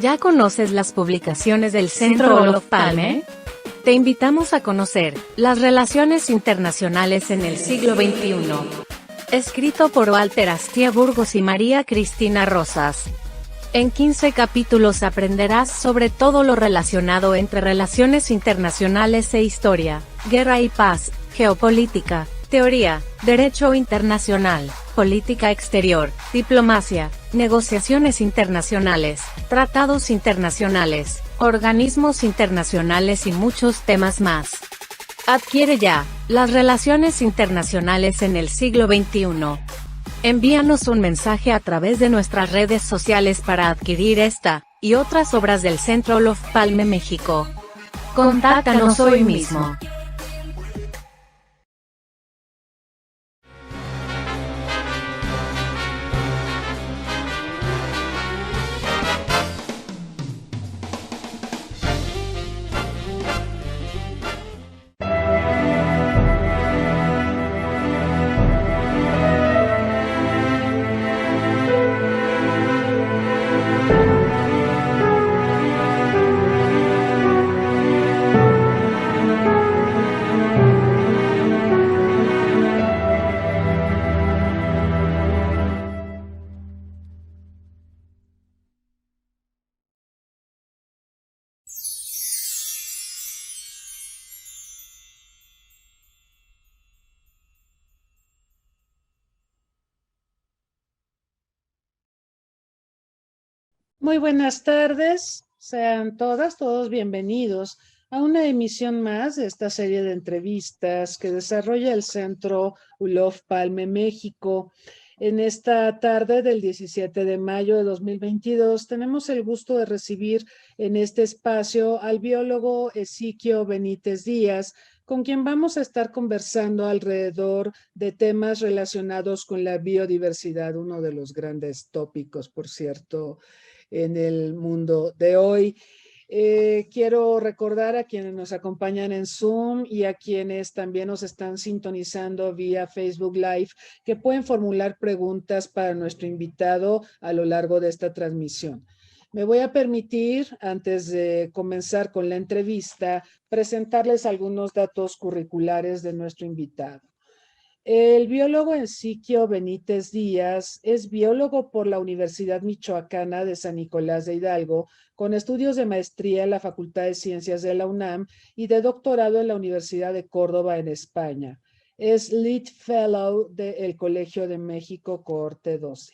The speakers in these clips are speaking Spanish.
¿Ya conoces las publicaciones del Centro Olof Palme? Te invitamos a conocer las relaciones internacionales en el siglo XXI. Escrito por Walter Astia Burgos y María Cristina Rosas. En 15 capítulos aprenderás sobre todo lo relacionado entre relaciones internacionales e historia, guerra y paz, geopolítica, teoría, derecho internacional, política exterior, diplomacia, negociaciones internacionales, tratados internacionales, organismos internacionales y muchos temas más. Adquiere ya las relaciones internacionales en el siglo XXI. Envíanos un mensaje a través de nuestras redes sociales para adquirir esta y otras obras del Centro Olof Palme México. Contáctanos hoy mismo. Muy buenas tardes, sean todos bienvenidos a una emisión más de esta serie de entrevistas que desarrolla el Centro Olof Palme México. En esta tarde del 17 de mayo de 2022 tenemos el gusto de recibir en este espacio al biólogo Ezequiel Benítez Díaz, con quien vamos a estar conversando alrededor de temas relacionados con la biodiversidad, uno de los grandes tópicos, por cierto, en el mundo de hoy. Quiero recordar a quienes nos acompañan en Zoom y a quienes también nos están sintonizando vía Facebook Live que pueden formular preguntas para nuestro invitado a lo largo de esta transmisión. Me voy a permitir, antes de comenzar con la entrevista, presentarles algunos datos curriculares de nuestro invitado. El biólogo Ezequiel Benítez Díaz es biólogo por la Universidad Michoacana de San Nicolás de Hidalgo, con estudios de maestría en la Facultad de Ciencias de la UNAM y de doctorado en la Universidad de Córdoba en España. Es Lead Fellow del Colegio de México, Cohorte 12.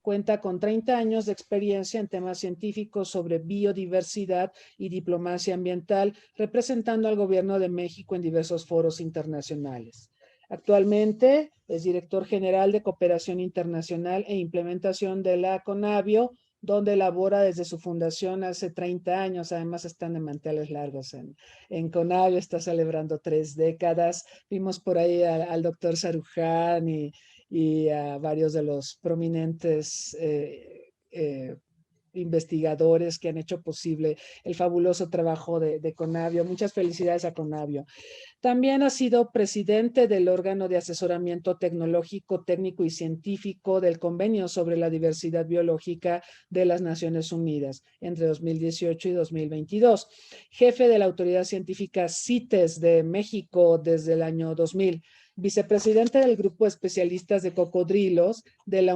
Cuenta con 30 años de experiencia en temas científicos sobre biodiversidad y diplomacia ambiental, representando al Gobierno de México en diversos foros internacionales. Actualmente es director general de Cooperación Internacional e Implementación de la CONABIO, donde labora desde su fundación hace 30 años. Además están de manteles largos en CONABIO, está celebrando 3 décadas. Vimos por ahí al doctor Saruján y a varios de los prominentes investigadores que han hecho posible el fabuloso trabajo de CONABIO. Muchas felicidades a CONABIO. También ha sido presidente del órgano de asesoramiento tecnológico, técnico y científico del Convenio sobre la Diversidad Biológica de las Naciones Unidas entre 2018 y 2022. Jefe de la Autoridad Científica CITES de México desde el año 2000. Vicepresidente del Grupo de Especialistas de Cocodrilos de la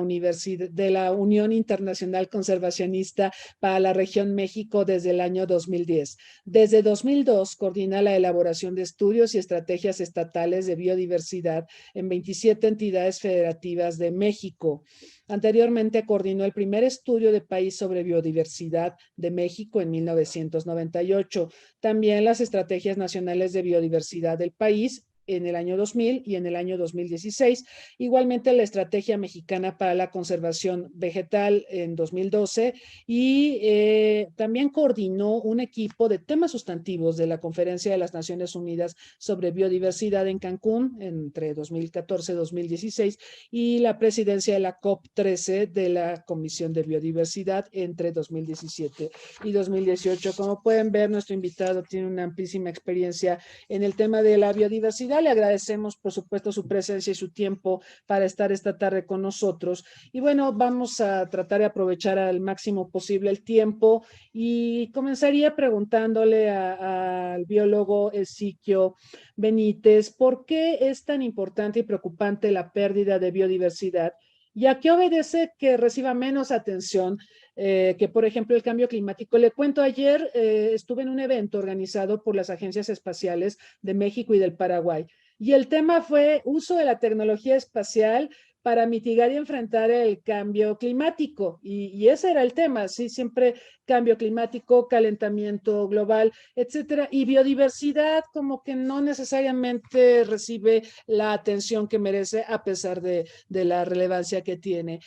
Unión Internacional Conservacionista para la Región México desde el año 2010. Desde 2002 coordina la elaboración de estudios y estrategias estatales de biodiversidad en 27 entidades federativas de México. Anteriormente coordinó el primer estudio de país sobre biodiversidad de México en 1998. También las estrategias nacionales de biodiversidad del país en el año 2000 y en el año 2016. Igualmente la Estrategia Mexicana para la Conservación Vegetal en 2012 y también coordinó un equipo de temas sustantivos de la Conferencia de las Naciones Unidas sobre Biodiversidad en Cancún entre 2014 y 2016 y la presidencia de la COP13 de la Comisión de Biodiversidad entre 2017 y 2018. Como pueden ver, nuestro invitado tiene una amplísima experiencia en el tema de la biodiversidad biodiversidad. Le agradecemos, por supuesto, su presencia y su tiempo para estar esta tarde con nosotros. Y bueno, vamos a tratar de aprovechar al máximo posible el tiempo y comenzaría preguntándole al biólogo Ezequiel Benítez, ¿por qué es tan importante y preocupante la pérdida de biodiversidad? ¿Y a qué obedece que reciba menos atención que, por ejemplo, el cambio climático? Le cuento, ayer estuve en un evento organizado por las agencias espaciales de México y del Paraguay, y el tema fue uso de la tecnología espacial para mitigar y enfrentar el cambio climático. Y ese era el tema, sí, siempre cambio climático, calentamiento global, etcétera. Y biodiversidad como que no necesariamente recibe la atención que merece a pesar de la relevancia que tiene.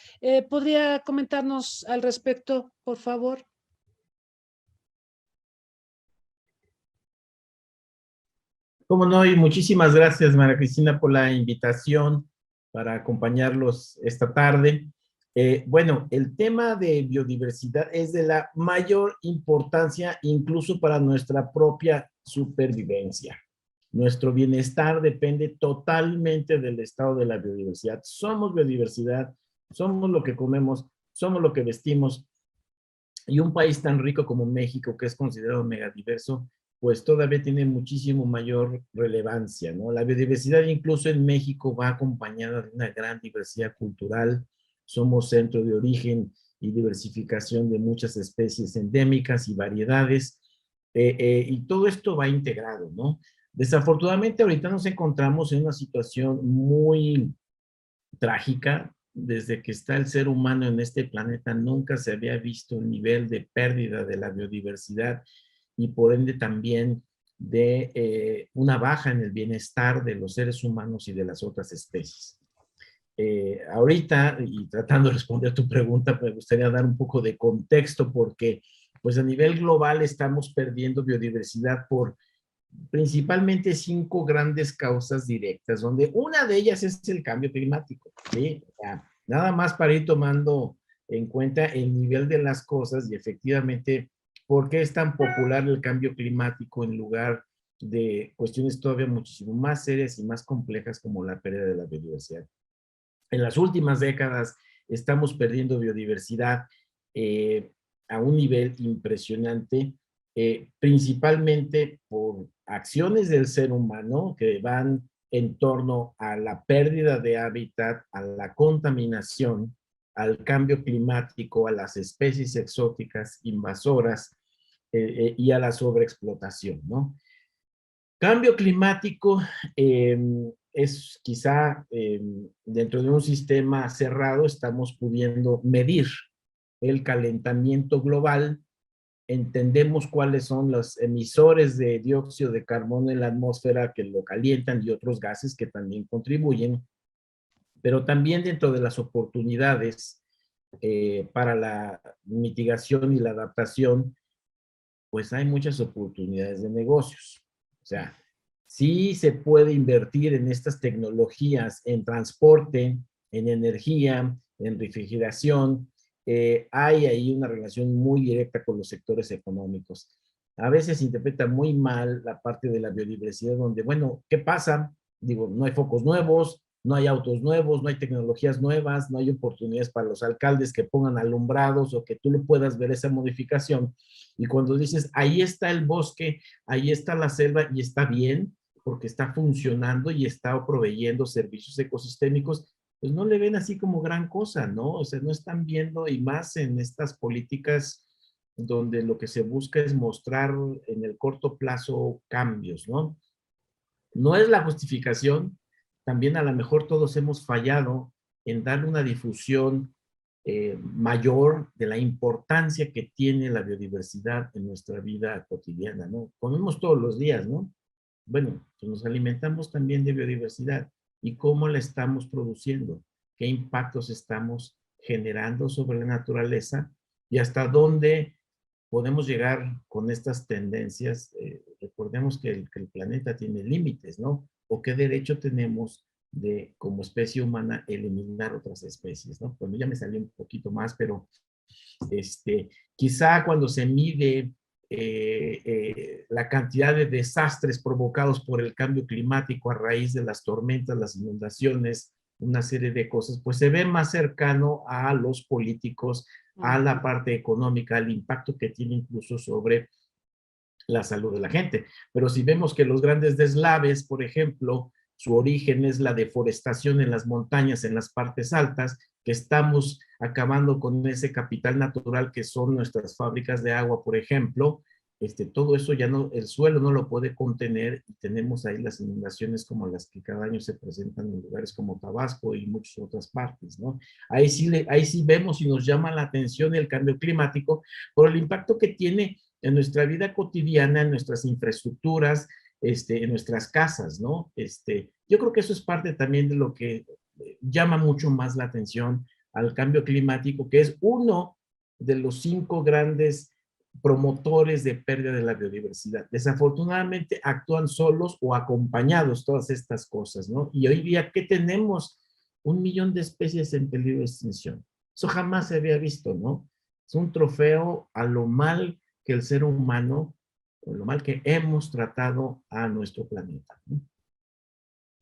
¿Podría comentarnos al respecto, por favor? Cómo no, y muchísimas gracias, María Cristina, por la invitación para acompañarlos esta tarde. Bueno, el tema de biodiversidad es de la mayor importancia incluso para nuestra propia supervivencia. Nuestro bienestar depende totalmente del estado de la biodiversidad. Somos biodiversidad, somos lo que comemos, somos lo que vestimos, y un país tan rico como México, que es considerado megadiverso, pues todavía tiene muchísimo mayor relevancia, ¿no? La biodiversidad incluso en México va acompañada de una gran diversidad cultural. Somos centro de origen y diversificación de muchas especies endémicas y variedades, y todo esto va integrado, ¿no? Desafortunadamente ahorita nos encontramos en una situación muy trágica. Desde que está el ser humano en este planeta nunca se había visto un nivel de pérdida de la biodiversidad y por ende también de una baja en el bienestar de los seres humanos y de las otras especies. Ahorita, y tratando de responder tu pregunta, me gustaría dar un poco de contexto porque pues a nivel global estamos perdiendo biodiversidad por principalmente 5 grandes causas directas, donde una de ellas es el cambio climático, ¿sí? O sea, nada más para ir tomando en cuenta el nivel de las cosas y efectivamente por qué es tan popular el cambio climático en lugar de cuestiones todavía muchísimo más serias y más complejas como la pérdida de la biodiversidad. En las últimas décadas estamos perdiendo biodiversidad a un nivel impresionante, principalmente por acciones del ser humano que van en torno a la pérdida de hábitat, a la contaminación, al cambio climático, a las especies exóticas invasoras y a la sobreexplotación, ¿no? Cambio climático es quizá dentro de un sistema cerrado estamos pudiendo medir el calentamiento global, entendemos cuáles son los emisores de dióxido de carbono en la atmósfera que lo calientan y otros gases que también contribuyen, pero también dentro de las oportunidades para la mitigación y la adaptación, pues hay muchas oportunidades de negocios. O sea, sí se puede invertir en estas tecnologías, en transporte, en energía, en refrigeración. Hay ahí una relación muy directa con los sectores económicos. A veces se interpreta muy mal la parte de la biodiversidad, donde, bueno, ¿qué pasa? Digo, no hay focos nuevos, no hay autos nuevos, no hay tecnologías nuevas, no hay oportunidades para los alcaldes que pongan alumbrados o que tú le puedas ver esa modificación. Y cuando dices, ahí está el bosque, ahí está la selva y está bien, porque está funcionando y está proveyendo servicios ecosistémicos, pues no le ven así como gran cosa, ¿no? O sea, no están viendo, y más en estas políticas donde lo que se busca es mostrar en el corto plazo cambios, ¿no? No es la justificación, también a lo mejor todos hemos fallado en darle una difusión mayor de la importancia que tiene la biodiversidad en nuestra vida cotidiana, ¿no? Comemos todos los días, ¿no? Bueno, pues nos alimentamos también de biodiversidad. ¿Y cómo la estamos produciendo? ¿Qué impactos estamos generando sobre la naturaleza? ¿Y hasta dónde podemos llegar con estas tendencias? Recordemos que el planeta tiene límites, ¿no? ¿O qué derecho tenemos de, como especie humana, eliminar otras especies, ¿no? Bueno, ya me salió un poquito más, pero quizá cuando se mide la cantidad de desastres provocados por el cambio climático a raíz de las tormentas, las inundaciones, una serie de cosas, pues se ve más cercano a los políticos, a la parte económica, al impacto que tiene incluso sobre la salud de la gente. Pero si vemos que los grandes deslaves, por ejemplo, su origen es la deforestación en las montañas, en las partes altas, que estamos acabando con ese capital natural que son nuestras fábricas de agua, por ejemplo, todo eso ya no, el suelo no lo puede contener y tenemos ahí las inundaciones como las que cada año se presentan en lugares como Tabasco y muchas otras partes, ¿no? Ahí sí vemos y nos llama la atención el cambio climático por el impacto que tiene en nuestra vida cotidiana, en nuestras infraestructuras, en nuestras casas, ¿no? Yo creo que eso es parte también de lo que llama mucho más la atención al cambio climático, que es uno de los 5 grandes promotores de pérdida de la biodiversidad. Desafortunadamente actúan solos o acompañados todas estas cosas, ¿no? Y hoy día, ¿qué tenemos? 1 millón de especies en peligro de extinción. Eso jamás se había visto, ¿no? Es un trofeo a lo mal que el ser humano, o lo mal que hemos tratado a nuestro planeta, ¿no?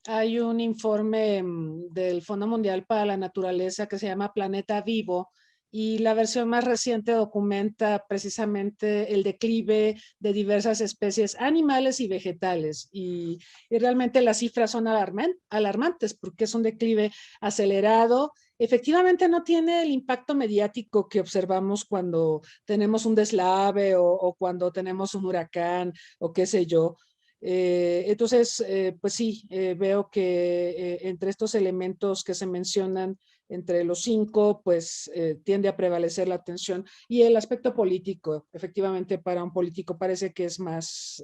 Hay un informe del Fondo Mundial para la Naturaleza que se llama Planeta Vivo, y la versión más reciente documenta precisamente el declive de diversas especies animales y vegetales. Y realmente las cifras son alarmantes porque es un declive acelerado. Efectivamente no tiene el impacto mediático que observamos cuando tenemos un deslave o cuando tenemos un huracán o qué sé yo. Entonces, pues sí, veo que entre estos elementos que se mencionan, entre los 5, pues tiende a prevalecer la atención y el aspecto político. Efectivamente, para un político parece que es más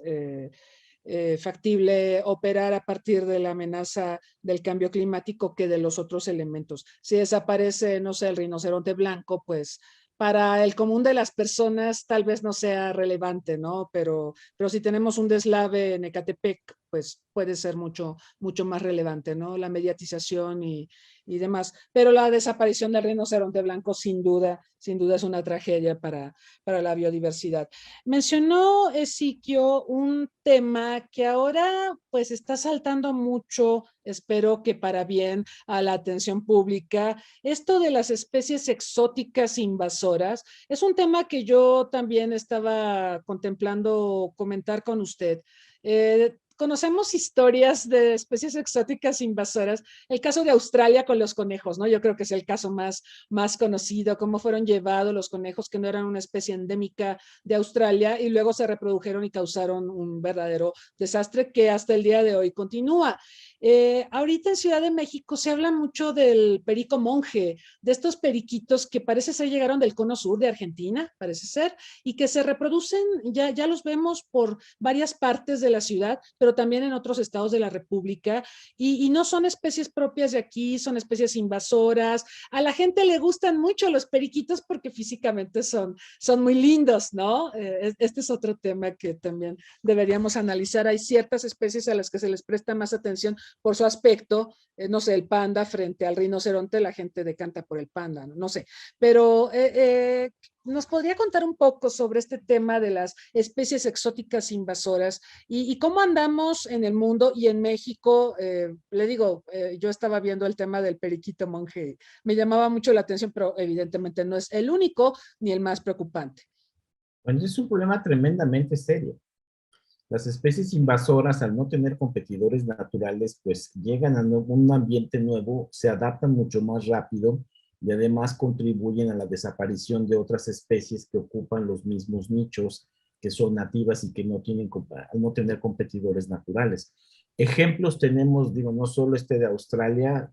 factible operar a partir de la amenaza del cambio climático que de los otros elementos. Si desaparece, no sé, el rinoceronte blanco, pues para el común de las personas tal vez no sea relevante, ¿no? Pero si tenemos un deslave en Ecatepec, pues puede ser mucho, mucho más relevante, ¿no? La mediatización y demás. Pero la desaparición del rinoceronte blanco sin duda es una tragedia para la biodiversidad. Mencionó Ezequiel un tema que ahora pues está saltando mucho, espero que para bien, a la atención pública. Esto de las especies exóticas invasoras es un tema que yo también estaba contemplando comentar con usted. Conocemos historias de especies exóticas invasoras. El caso de Australia con los conejos, ¿no? Yo creo que es el caso más conocido, cómo fueron llevados los conejos que no eran una especie endémica de Australia y luego se reprodujeron y causaron un verdadero desastre que hasta el día de hoy continúa. Ahorita en Ciudad de México se habla mucho del perico monje, de estos periquitos que parece ser llegaron del cono sur de Argentina, parece ser, y que se reproducen, ya los vemos por varias partes de la ciudad, pero también en otros estados de la República, y no son especies propias de aquí, son especies invasoras. A la gente le gustan mucho los periquitos porque físicamente son muy lindos, ¿no? Este es otro tema que también deberíamos analizar. Hay ciertas especies a las que se les presta más atención por su aspecto, no sé, el panda frente al rinoceronte, la gente decanta por el panda, no sé, pero ¿nos podría contar un poco sobre este tema de las especies exóticas invasoras y cómo andamos en el mundo y en México? Le digo, yo estaba viendo el tema del periquito monje, me llamaba mucho la atención, pero evidentemente no es el único ni el más preocupante. Bueno, es un problema tremendamente serio. Las especies invasoras, al no tener competidores naturales, pues llegan a un ambiente nuevo, se adaptan mucho más rápido y además contribuyen a la desaparición de otras especies que ocupan los mismos nichos, que son nativas y que no tienen, al no tener competidores naturales. Ejemplos tenemos, digo, no solo de Australia,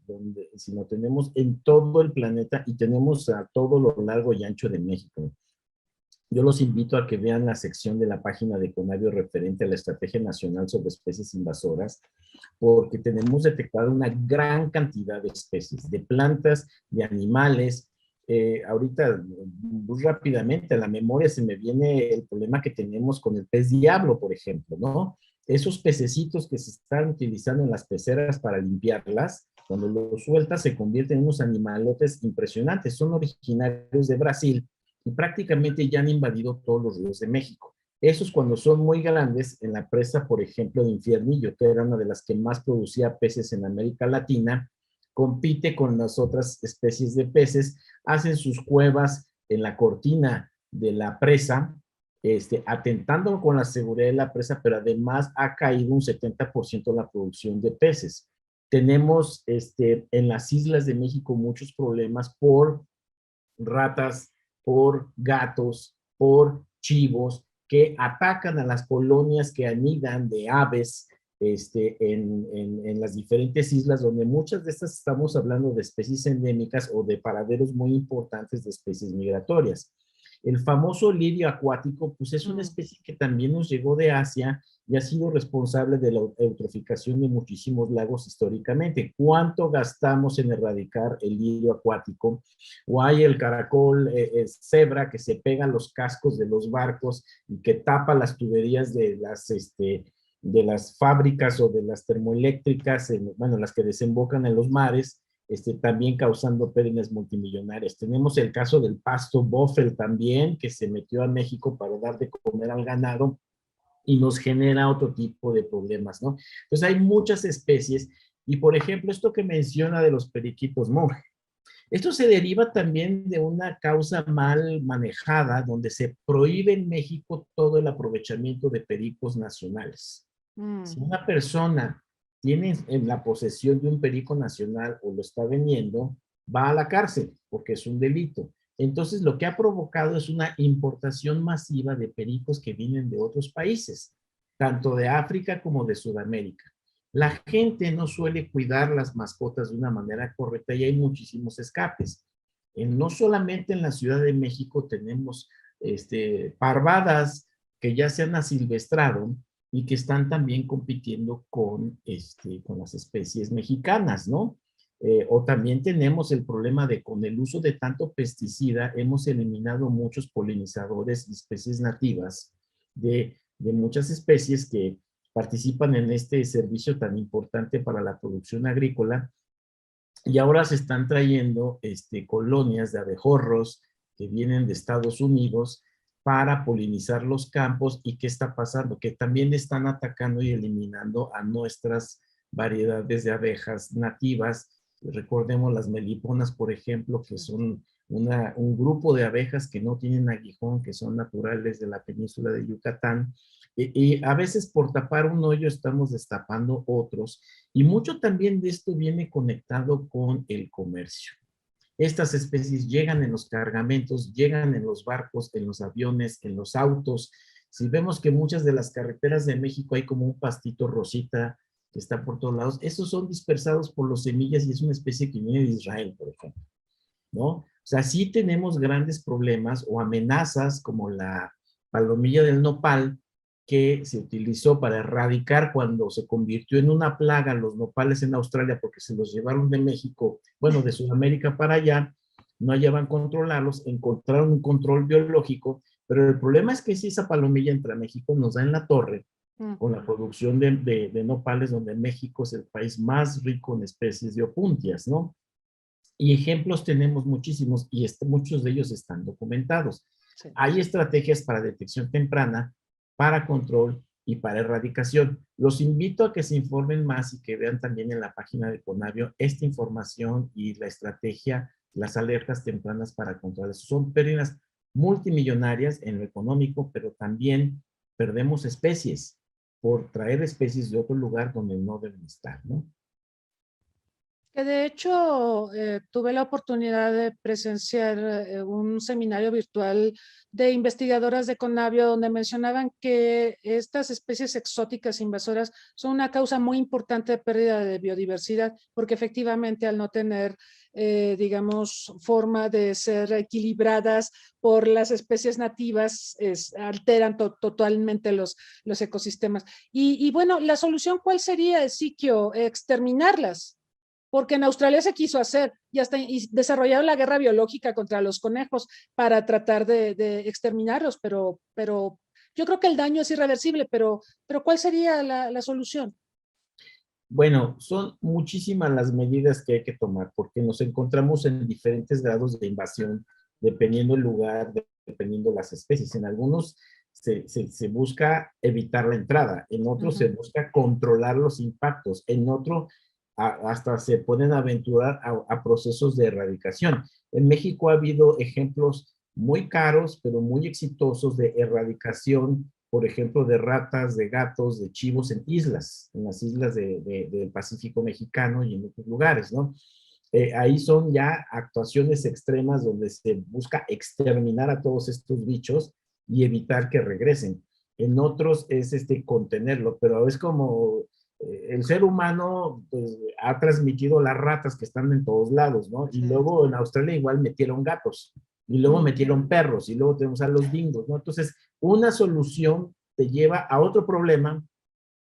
sino tenemos en todo el planeta y tenemos a todo lo largo y ancho de México. Yo los invito a que vean la sección de la página de Conavio referente a la Estrategia Nacional sobre Especies Invasoras, porque tenemos detectado una gran cantidad de especies, de plantas, de animales. Ahorita, muy rápidamente, a la memoria se me viene el problema que tenemos con el pez diablo, por ejemplo, ¿no? Esos pececitos que se están utilizando en las peceras para limpiarlas, cuando los sueltas se convierten en unos animalotes impresionantes. Son originarios de Brasil y prácticamente ya han invadido todos los ríos de México. Esos cuando son muy grandes, en la presa, por ejemplo, de Infiernillo, que era una de las que más producía peces en América Latina, compite con las otras especies de peces, hacen sus cuevas en la cortina de la presa, atentando con la seguridad de la presa, pero además ha caído un 70% la producción de peces. Tenemos en las islas de México muchos problemas por ratas, por gatos, por chivos, que atacan a las colonias que anidan de aves en las diferentes islas, donde muchas de estas estamos hablando de especies endémicas o de paraderos muy importantes de especies migratorias. El famoso lirio acuático, pues es una especie que también nos llegó de Asia y ha sido responsable de la eutroficación de muchísimos lagos históricamente. ¿Cuánto gastamos en erradicar el lirio acuático? O hay el caracol cebra que se pega a los cascos de los barcos y que tapa las tuberías de las fábricas o de las termoeléctricas, bueno, las que desembocan en los mares, también causando pérdidas multimillonarias. Tenemos el caso del pasto bófel también, que se metió a México para dar de comer al ganado y nos genera otro tipo de problemas, ¿no? Entonces hay muchas especies y, por ejemplo, esto que menciona de los periquitos monje, esto se deriva también de una causa mal manejada, donde se prohíbe en México todo el aprovechamiento de pericos nacionales. Si una persona tiene en la posesión de un perico nacional o lo está vendiendo, va a la cárcel porque es un delito. Entonces, lo que ha provocado es una importación masiva de pericos que vienen de otros países, tanto de África como de Sudamérica. La gente no suele cuidar las mascotas de una manera correcta y hay muchísimos escapes. No solamente en la Ciudad de México tenemos parvadas que ya se han asilvestrado y que están también compitiendo con las especies mexicanas, ¿no? O también tenemos el problema de con el uso de tanto pesticida hemos eliminado muchos polinizadores y especies nativas de muchas especies que participan en este servicio tan importante para la producción agrícola y ahora se están trayendo colonias de abejorros que vienen de Estados Unidos para polinizar los campos. ¿Y qué está pasando? Que también están atacando y eliminando a nuestras variedades de abejas nativas. Recordemos las meliponas, por ejemplo, que son un grupo de abejas que no tienen aguijón, que son naturales de la península de Yucatán. Y a veces por tapar un hoyo estamos destapando otros. Y mucho también de esto viene conectado con el comercio. Estas especies llegan en los cargamentos, llegan en los barcos, en los aviones, en los autos. Si vemos que muchas de las carreteras de México hay como un pastito rosita que está por todos lados, esos son dispersados por los semillas y es una especie que viene de Israel, por ejemplo, ¿no? O sea, sí tenemos grandes problemas o amenazas como la palomilla del nopal, que se utilizó para erradicar cuando se convirtió en una plaga los nopales en Australia porque se los llevaron de México, bueno, de Sudamérica para allá, no hallaban controlarlos, encontraron un control biológico, pero el problema es que si esa palomilla entra a México nos da en la torre con la producción de nopales, donde México es el país más rico en especies de opuntias, ¿no? Y ejemplos tenemos muchísimos y muchos de ellos están documentados. Sí. Hay estrategias para detección temprana, para control y para erradicación. Los invito a que se informen más y que vean también en la página de Conavio esta información y la estrategia, las alertas tempranas para controlar. Son pérdidas multimillonarias en lo económico, pero también perdemos especies por traer especies de otro lugar donde no deben estar, ¿no? Que de hecho tuve la oportunidad de presenciar un seminario virtual de investigadoras de Conavio donde mencionaban que estas especies exóticas invasoras son una causa muy importante de pérdida de biodiversidad porque efectivamente al no tener digamos forma de ser equilibradas por las especies nativas alteran totalmente los ecosistemas y bueno, la solución ¿cuál sería, Siquio? Exterminarlas. Porque en Australia se quiso hacer y desarrollaron la guerra biológica contra los conejos para tratar de exterminarlos, pero yo creo que el daño es irreversible, pero ¿cuál sería la solución? Bueno, son muchísimas las medidas que hay que tomar porque nos encontramos en diferentes grados de invasión, dependiendo el lugar, dependiendo las especies. En algunos se busca evitar la entrada, en otro se busca controlar los impactos, en otro hasta se pueden aventurar a procesos de erradicación. En México ha habido ejemplos muy caros, pero muy exitosos de erradicación, por ejemplo, de ratas, de gatos, de chivos en islas, en las islas del Pacífico mexicano y en otros lugares, ¿no? Ahí son ya actuaciones extremas donde se busca exterminar a todos estos bichos y evitar que regresen. En otros es contenerlo, pero es como el ser humano pues, ha transmitido las ratas que están en todos lados, ¿no? Y luego en Australia igual metieron gatos, y luego metieron perros, y luego tenemos a los dingos, ¿no? Entonces, una solución te lleva a otro problema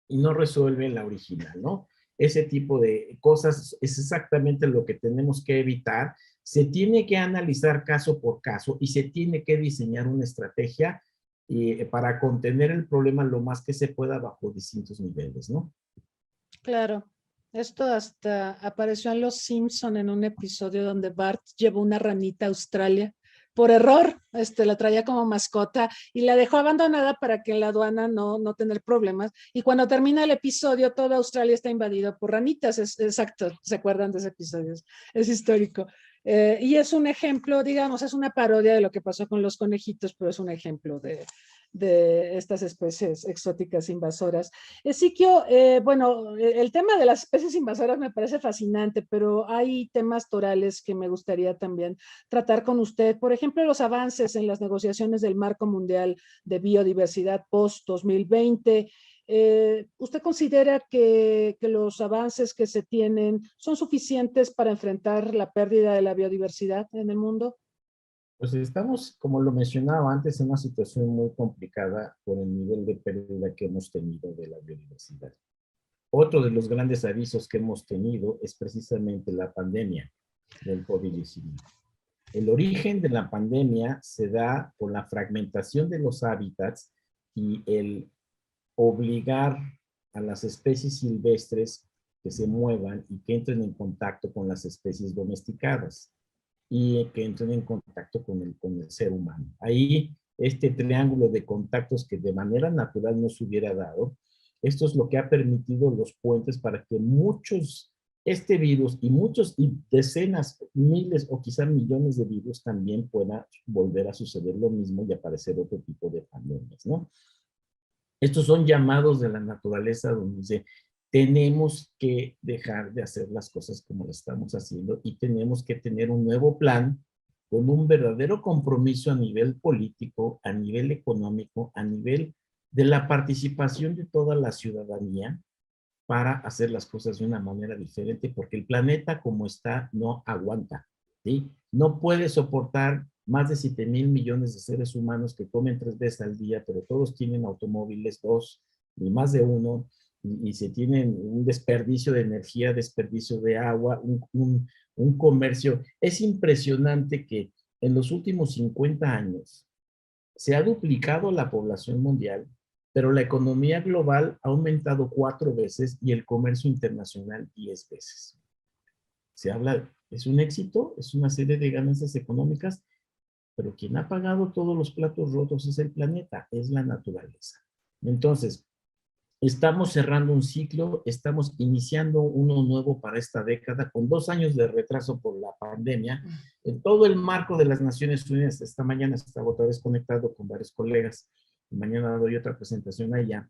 y no resuelve la original, ¿no? Ese tipo de cosas es exactamente lo que tenemos que evitar. Se tiene que analizar caso por caso y se tiene que diseñar una estrategia para contener el problema lo más que se pueda bajo distintos niveles, ¿no? Claro. Esto hasta apareció en Los Simpson en un episodio donde Bart llevó una ranita a Australia por error, la traía como mascota y la dejó abandonada para que en la aduana no tener problemas. Y cuando termina el episodio, toda Australia está invadido por ranitas. Exacto, ¿se acuerdan de ese episodio? Es histórico. Y es un ejemplo, digamos, es una parodia de lo que pasó con los conejitos, pero es un ejemplo de estas especies exóticas invasoras. Siquio, bueno, el tema de las especies invasoras me parece fascinante, pero hay temas torales que me gustaría también tratar con usted. Por ejemplo, los avances en las negociaciones del Marco Mundial de Biodiversidad post-2020. ¿Usted considera que los avances que se tienen son suficientes para enfrentar la pérdida de la biodiversidad en el mundo? Pues estamos, como lo mencionaba antes, en una situación muy complicada por el nivel de pérdida que hemos tenido de la biodiversidad. Otro de los grandes avisos que hemos tenido es precisamente la pandemia del COVID-19. El origen de la pandemia se da por la fragmentación de los hábitats y el obligar a las especies silvestres que se muevan y que entren en contacto con las especies domesticadas y que entren en contacto con el ser humano. Ahí, este triángulo de contactos que de manera natural no se hubiera dado, esto es lo que ha permitido los puentes para que este virus y decenas, miles o quizá millones de virus también pueda volver a suceder lo mismo y aparecer otro tipo de pandemias, ¿no? Estos son llamados de la naturaleza donde dice, tenemos que dejar de hacer las cosas como lo estamos haciendo y tenemos que tener un nuevo plan con un verdadero compromiso a nivel político, a nivel económico, a nivel de la participación de toda la ciudadanía para hacer las cosas de una manera diferente, porque el planeta como está no aguanta, ¿sí? No puede soportar más de 7,000 millones de seres humanos que comen 3 veces al día, pero todos tienen automóviles, 2 y más de uno, y se tienen un desperdicio de energía, desperdicio de agua, un comercio. Es impresionante que en los últimos 50 años se ha duplicado la población mundial, pero la economía global ha aumentado 4 veces y el comercio internacional 10 veces. Se habla, es un éxito, es una serie de ganancias económicas, pero quien ha pagado todos los platos rotos es el planeta, es la naturaleza. Entonces, estamos cerrando un ciclo, estamos iniciando uno nuevo para esta década, con 2 años de retraso por la pandemia. En todo el marco de las Naciones Unidas, esta mañana estaba otra vez conectado con varios colegas, y mañana doy otra presentación allá,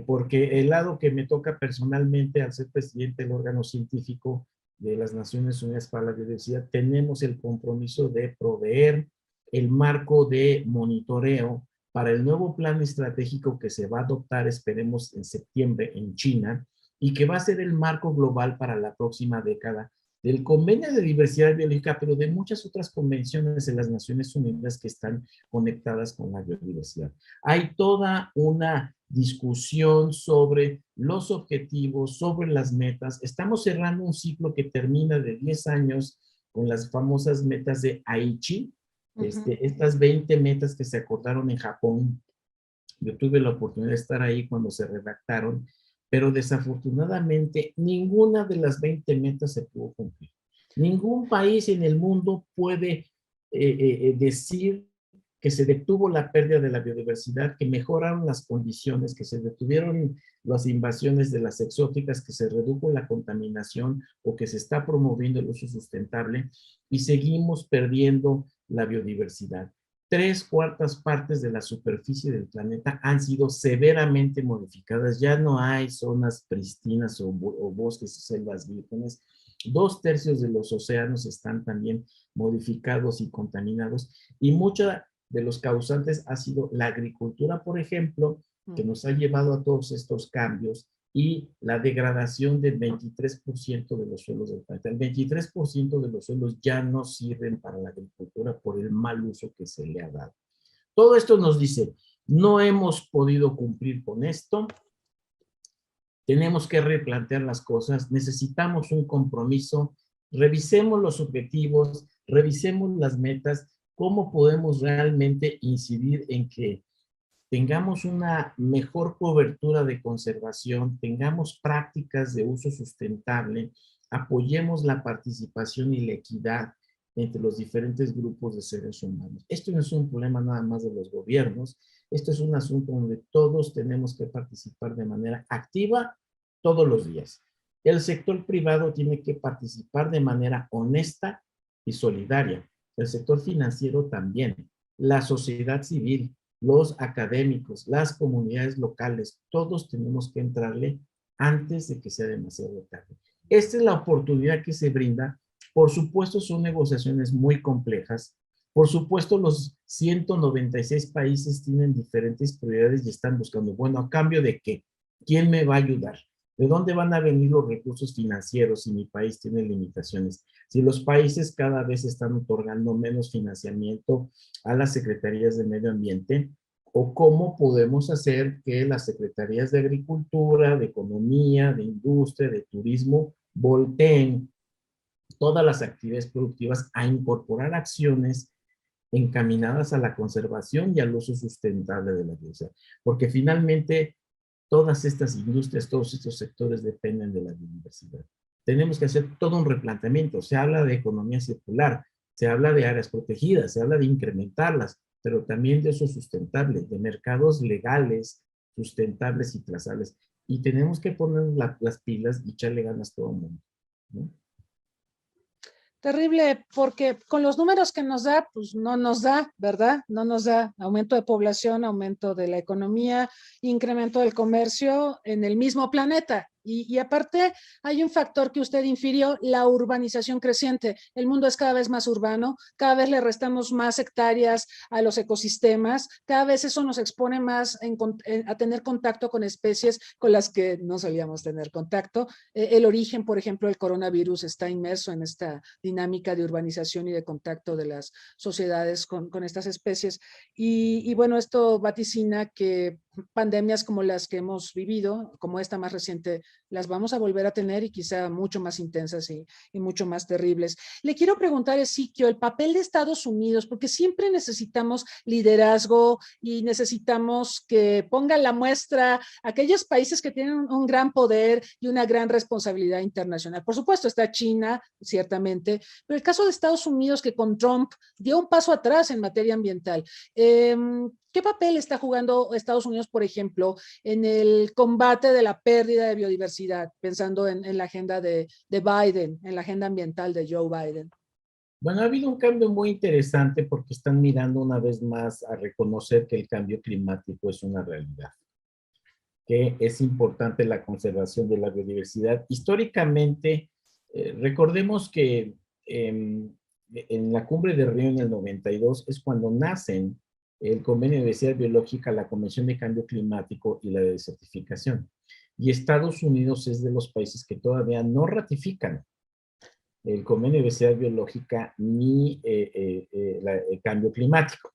porque el lado que me toca personalmente al ser presidente del órgano científico de las Naciones Unidas para la Biodiversidad, tenemos el compromiso de proveer el marco de monitoreo para el nuevo plan estratégico que se va a adoptar, esperemos, en septiembre en China, y que va a ser el marco global para la próxima década del Convenio de Diversidad Biológica, pero de muchas otras convenciones de las Naciones Unidas que están conectadas con la biodiversidad. Hay toda una discusión sobre los objetivos, sobre las metas. Estamos cerrando un ciclo que termina de 10 años con las famosas metas de Aichi, estas 20 metas que se acordaron en Japón. Yo tuve la oportunidad de estar ahí cuando se redactaron, pero desafortunadamente ninguna de las 20 metas se pudo cumplir. Ningún país en el mundo puede decir que se detuvo la pérdida de la biodiversidad, que mejoraron las condiciones, que se detuvieron las invasiones de las exóticas, que se redujo la contaminación o que se está promoviendo el uso sustentable y seguimos perdiendo la biodiversidad. 3/4 de la superficie del planeta han sido severamente modificadas. Ya no hay zonas pristinas o bosques o selvas vírgenes. 2/3 de los océanos están también modificados y contaminados. Y mucha de los causantes ha sido la agricultura, por ejemplo, que nos ha llevado a todos estos cambios y la degradación del 23% de los suelos del planeta. El 23% de los suelos ya no sirven para la agricultura por el mal uso que se le ha dado. Todo esto nos dice, no hemos podido cumplir con esto, tenemos que replantear las cosas, necesitamos un compromiso, revisemos los objetivos, revisemos las metas, cómo podemos realmente incidir en que tengamos una mejor cobertura de conservación, tengamos prácticas de uso sustentable, apoyemos la participación y la equidad entre los diferentes grupos de seres humanos. Esto no es un problema nada más de los gobiernos, esto es un asunto donde todos tenemos que participar de manera activa todos los días. El sector privado tiene que participar de manera honesta y solidaria. El sector financiero también. La sociedad civil, los académicos, las comunidades locales, todos tenemos que entrarle antes de que sea demasiado tarde. Esta es la oportunidad que se brinda. Por supuesto, son negociaciones muy complejas. Por supuesto, los 196 países tienen diferentes prioridades y están buscando, bueno, ¿a cambio de qué? ¿Quién me va a ayudar? ¿De dónde van a venir los recursos financieros si mi país tiene limitaciones? Si los países cada vez están otorgando menos financiamiento a las secretarías de medio ambiente, o cómo podemos hacer que las secretarías de agricultura, de economía, de industria, de turismo, volteen todas las actividades productivas a incorporar acciones encaminadas a la conservación y al uso sustentable de la biodiversidad. Porque finalmente todas estas industrias, todos estos sectores dependen de la biodiversidad. Tenemos que hacer todo un replanteamiento. Se habla de economía circular, se habla de áreas protegidas, se habla de incrementarlas, pero también de uso sustentable, de mercados legales, sustentables y trazables. Y tenemos que poner las pilas y echarle ganas a todo el mundo, ¿no? Terrible, porque con los números que nos da, pues no nos da, ¿verdad? No nos da aumento de población, aumento de la economía, incremento del comercio en el mismo planeta. Y aparte hay un factor que usted infirió, la urbanización creciente. El mundo es cada vez más urbano, cada vez le restamos más hectáreas a los ecosistemas, cada vez eso nos expone más a tener contacto con especies con las que no solíamos tener contacto. El origen, por ejemplo, del coronavirus está inmerso en esta dinámica de urbanización y de contacto de las sociedades con estas especies. Y bueno, esto vaticina que pandemias como las que hemos vivido, como esta más reciente, las vamos a volver a tener y quizá mucho más intensas y mucho más terribles. Le quiero preguntar, Ezequiel, el papel de Estados Unidos, porque siempre necesitamos liderazgo y necesitamos que pongan la muestra aquellos países que tienen un gran poder y una gran responsabilidad internacional. Por supuesto, está China, ciertamente, pero el caso de Estados Unidos, que con Trump dio un paso atrás en materia ambiental. ¿Qué papel está jugando Estados Unidos, por ejemplo, en el combate de la pérdida de biodiversidad, pensando en la agenda de Biden, en la agenda ambiental de Joe Biden? Bueno, ha habido un cambio muy interesante porque están mirando una vez más a reconocer que el cambio climático es una realidad, que es importante la conservación de la biodiversidad. Históricamente, recordemos que en la cumbre de Río en el 92 es cuando nacen el Convenio de Diversidad Biológica, la Convención de Cambio Climático y la de Desertificación. Y Estados Unidos es de los países que todavía no ratifican el Convenio de Diversidad Biológica ni el cambio climático.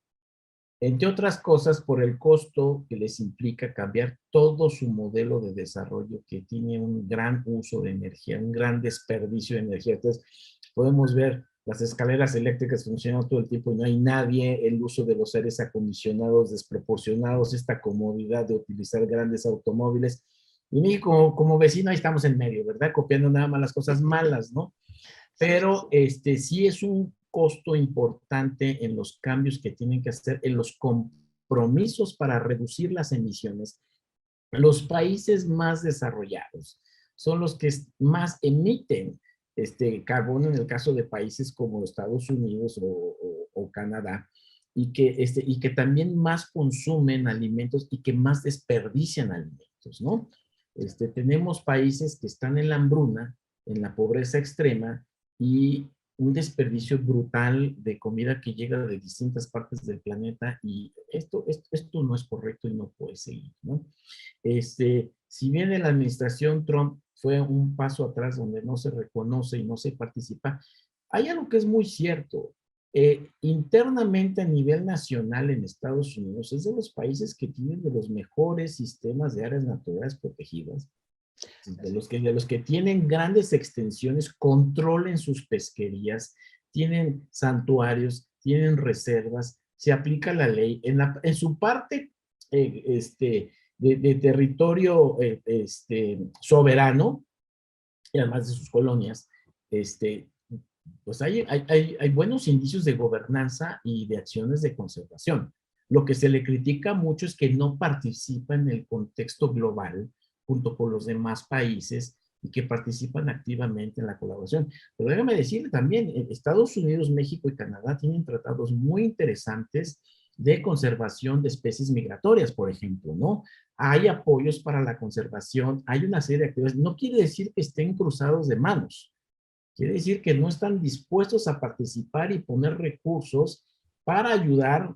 Entre otras cosas, por el costo que les implica cambiar todo su modelo de desarrollo, que tiene un gran uso de energía, un gran desperdicio de energía. Entonces, podemos ver las escaleras eléctricas funcionando todo el tiempo y no hay nadie, el uso de los aires acondicionados desproporcionados, esta comodidad de utilizar grandes automóviles. Y México, como vecino, ahí estamos en medio, ¿verdad? Copiando nada más las cosas malas, ¿no? Pero sí es un costo importante en los cambios que tienen que hacer, en los compromisos para reducir las emisiones. Los países más desarrollados son los que más emiten carbono en el caso de países como Estados Unidos o Canadá, y que también más consumen alimentos y que más desperdician alimentos, ¿no? Tenemos países que están en la hambruna, en la pobreza extrema, y un desperdicio brutal de comida que llega de distintas partes del planeta, y esto no es correcto y no puede seguir, ¿no? Si bien en la administración Trump fue un paso atrás donde no se reconoce y no se participa, hay algo que es muy cierto. Internamente a nivel nacional en Estados Unidos es de los países que tienen de los mejores sistemas de áreas naturales protegidas, de los que tienen grandes extensiones, controlen sus pesquerías, tienen santuarios, tienen reservas, se aplica la ley. En su parte de territorio soberano, y además de sus colonias, pues hay buenos indicios de gobernanza y de acciones de conservación. Lo que se le critica mucho es que no participa en el contexto global junto con los demás países y que participan activamente en la colaboración. Pero déjame decirle también, Estados Unidos, México y Canadá tienen tratados muy interesantes de conservación de especies migratorias, por ejemplo, ¿no? Hay apoyos para la conservación, hay una serie de actividades. No quiere decir que estén cruzados de manos. Quiere decir que no están dispuestos a participar y poner recursos para ayudar,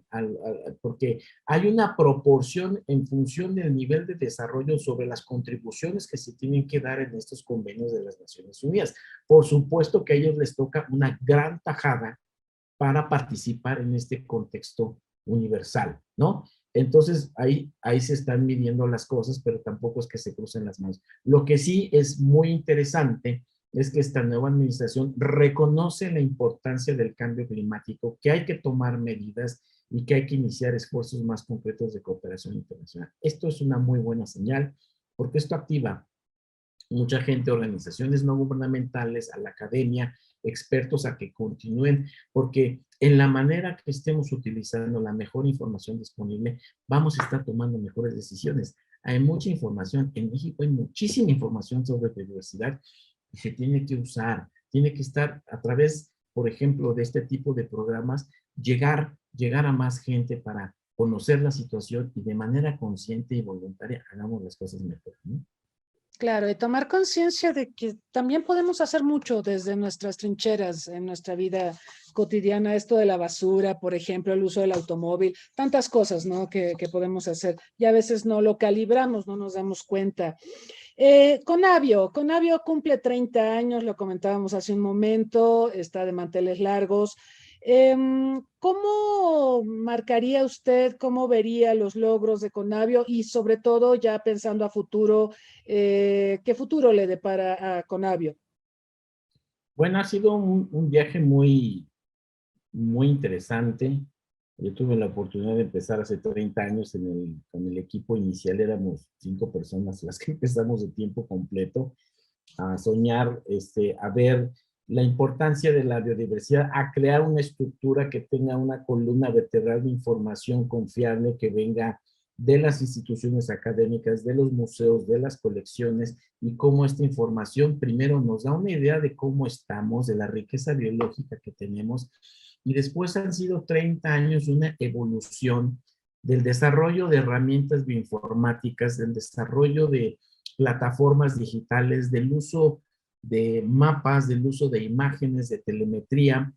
porque hay una proporción en función del nivel de desarrollo sobre las contribuciones que se tienen que dar en estos convenios de las Naciones Unidas. Por supuesto que a ellos les toca una gran tajada para participar en este contexto universal, ¿no? Entonces, ahí se están midiendo las cosas, pero tampoco es que se crucen las manos. Lo que sí es muy interesante es que esta nueva administración reconoce la importancia del cambio climático, que hay que tomar medidas y que hay que iniciar esfuerzos más concretos de cooperación internacional. Esto es una muy buena señal, porque esto activa mucha gente, organizaciones no gubernamentales, a la academia, expertos a que continúen, porque en la manera que estemos utilizando la mejor información disponible, vamos a estar tomando mejores decisiones. Hay mucha información, en México hay muchísima información sobre biodiversidad y se tiene que usar, tiene que estar a través, por ejemplo, de este tipo de programas, llegar a más gente para conocer la situación y de manera consciente y voluntaria hagamos las cosas mejor, ¿no? Claro, y tomar conciencia de que también podemos hacer mucho desde nuestras trincheras en nuestra vida cotidiana, esto de la basura, por ejemplo, el uso del automóvil, tantas cosas, ¿no? que podemos hacer. Y a veces no lo calibramos, no nos damos cuenta. Conavio cumple 30 años, lo comentábamos hace un momento, está de manteles largos. ¿Cómo marcaría usted, cómo vería los logros de Conavio y sobre todo ya pensando a futuro, qué futuro le depara a Conavio? Bueno, ha sido un viaje muy, muy interesante. Yo tuve la oportunidad de empezar hace 30 años con el equipo inicial, éramos 5 personas las que empezamos de tiempo completo a soñar, a ver la importancia de la biodiversidad, a crear una estructura que tenga una columna vertebral de información confiable que venga de las instituciones académicas, de los museos, de las colecciones, y cómo esta información primero nos da una idea de cómo estamos, de la riqueza biológica que tenemos, y después han sido 30 años de una evolución del desarrollo de herramientas bioinformáticas, del desarrollo de plataformas digitales, del uso de mapas, del uso de imágenes, de telemetría,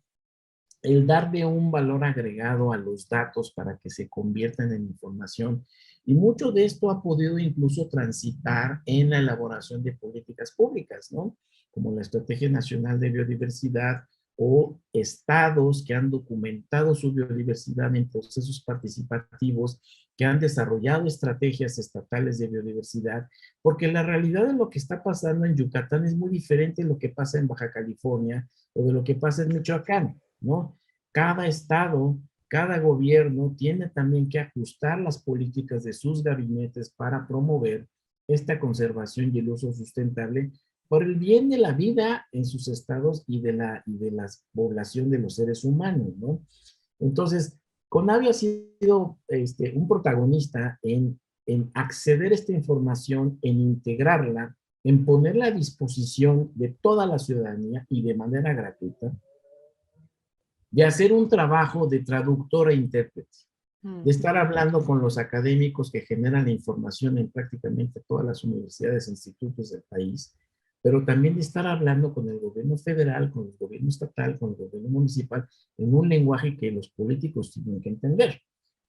el darle un valor agregado a los datos para que se conviertan en información. Y mucho de esto ha podido incluso transitar en la elaboración de políticas públicas, ¿no? Como la Estrategia Nacional de Biodiversidad, o estados que han documentado su biodiversidad en procesos participativos, que han desarrollado estrategias estatales de biodiversidad, porque la realidad de lo que está pasando en Yucatán es muy diferente de lo que pasa en Baja California o de lo que pasa en Michoacán, ¿no? Cada estado, cada gobierno tiene también que ajustar las políticas de sus gabinetes para promover esta conservación y el uso sustentable, por el bien de la vida en sus estados y de la población de los seres humanos, ¿no? Entonces, Conavio ha sido un protagonista en acceder a esta información, en integrarla, en ponerla a disposición de toda la ciudadanía y de manera gratuita, de hacer un trabajo de traductor e intérprete, de estar hablando con los académicos que generan la información en prácticamente todas las universidades e institutos del país, pero también de estar hablando con el gobierno federal, con el gobierno estatal, con el gobierno municipal, en un lenguaje que los políticos tienen que entender.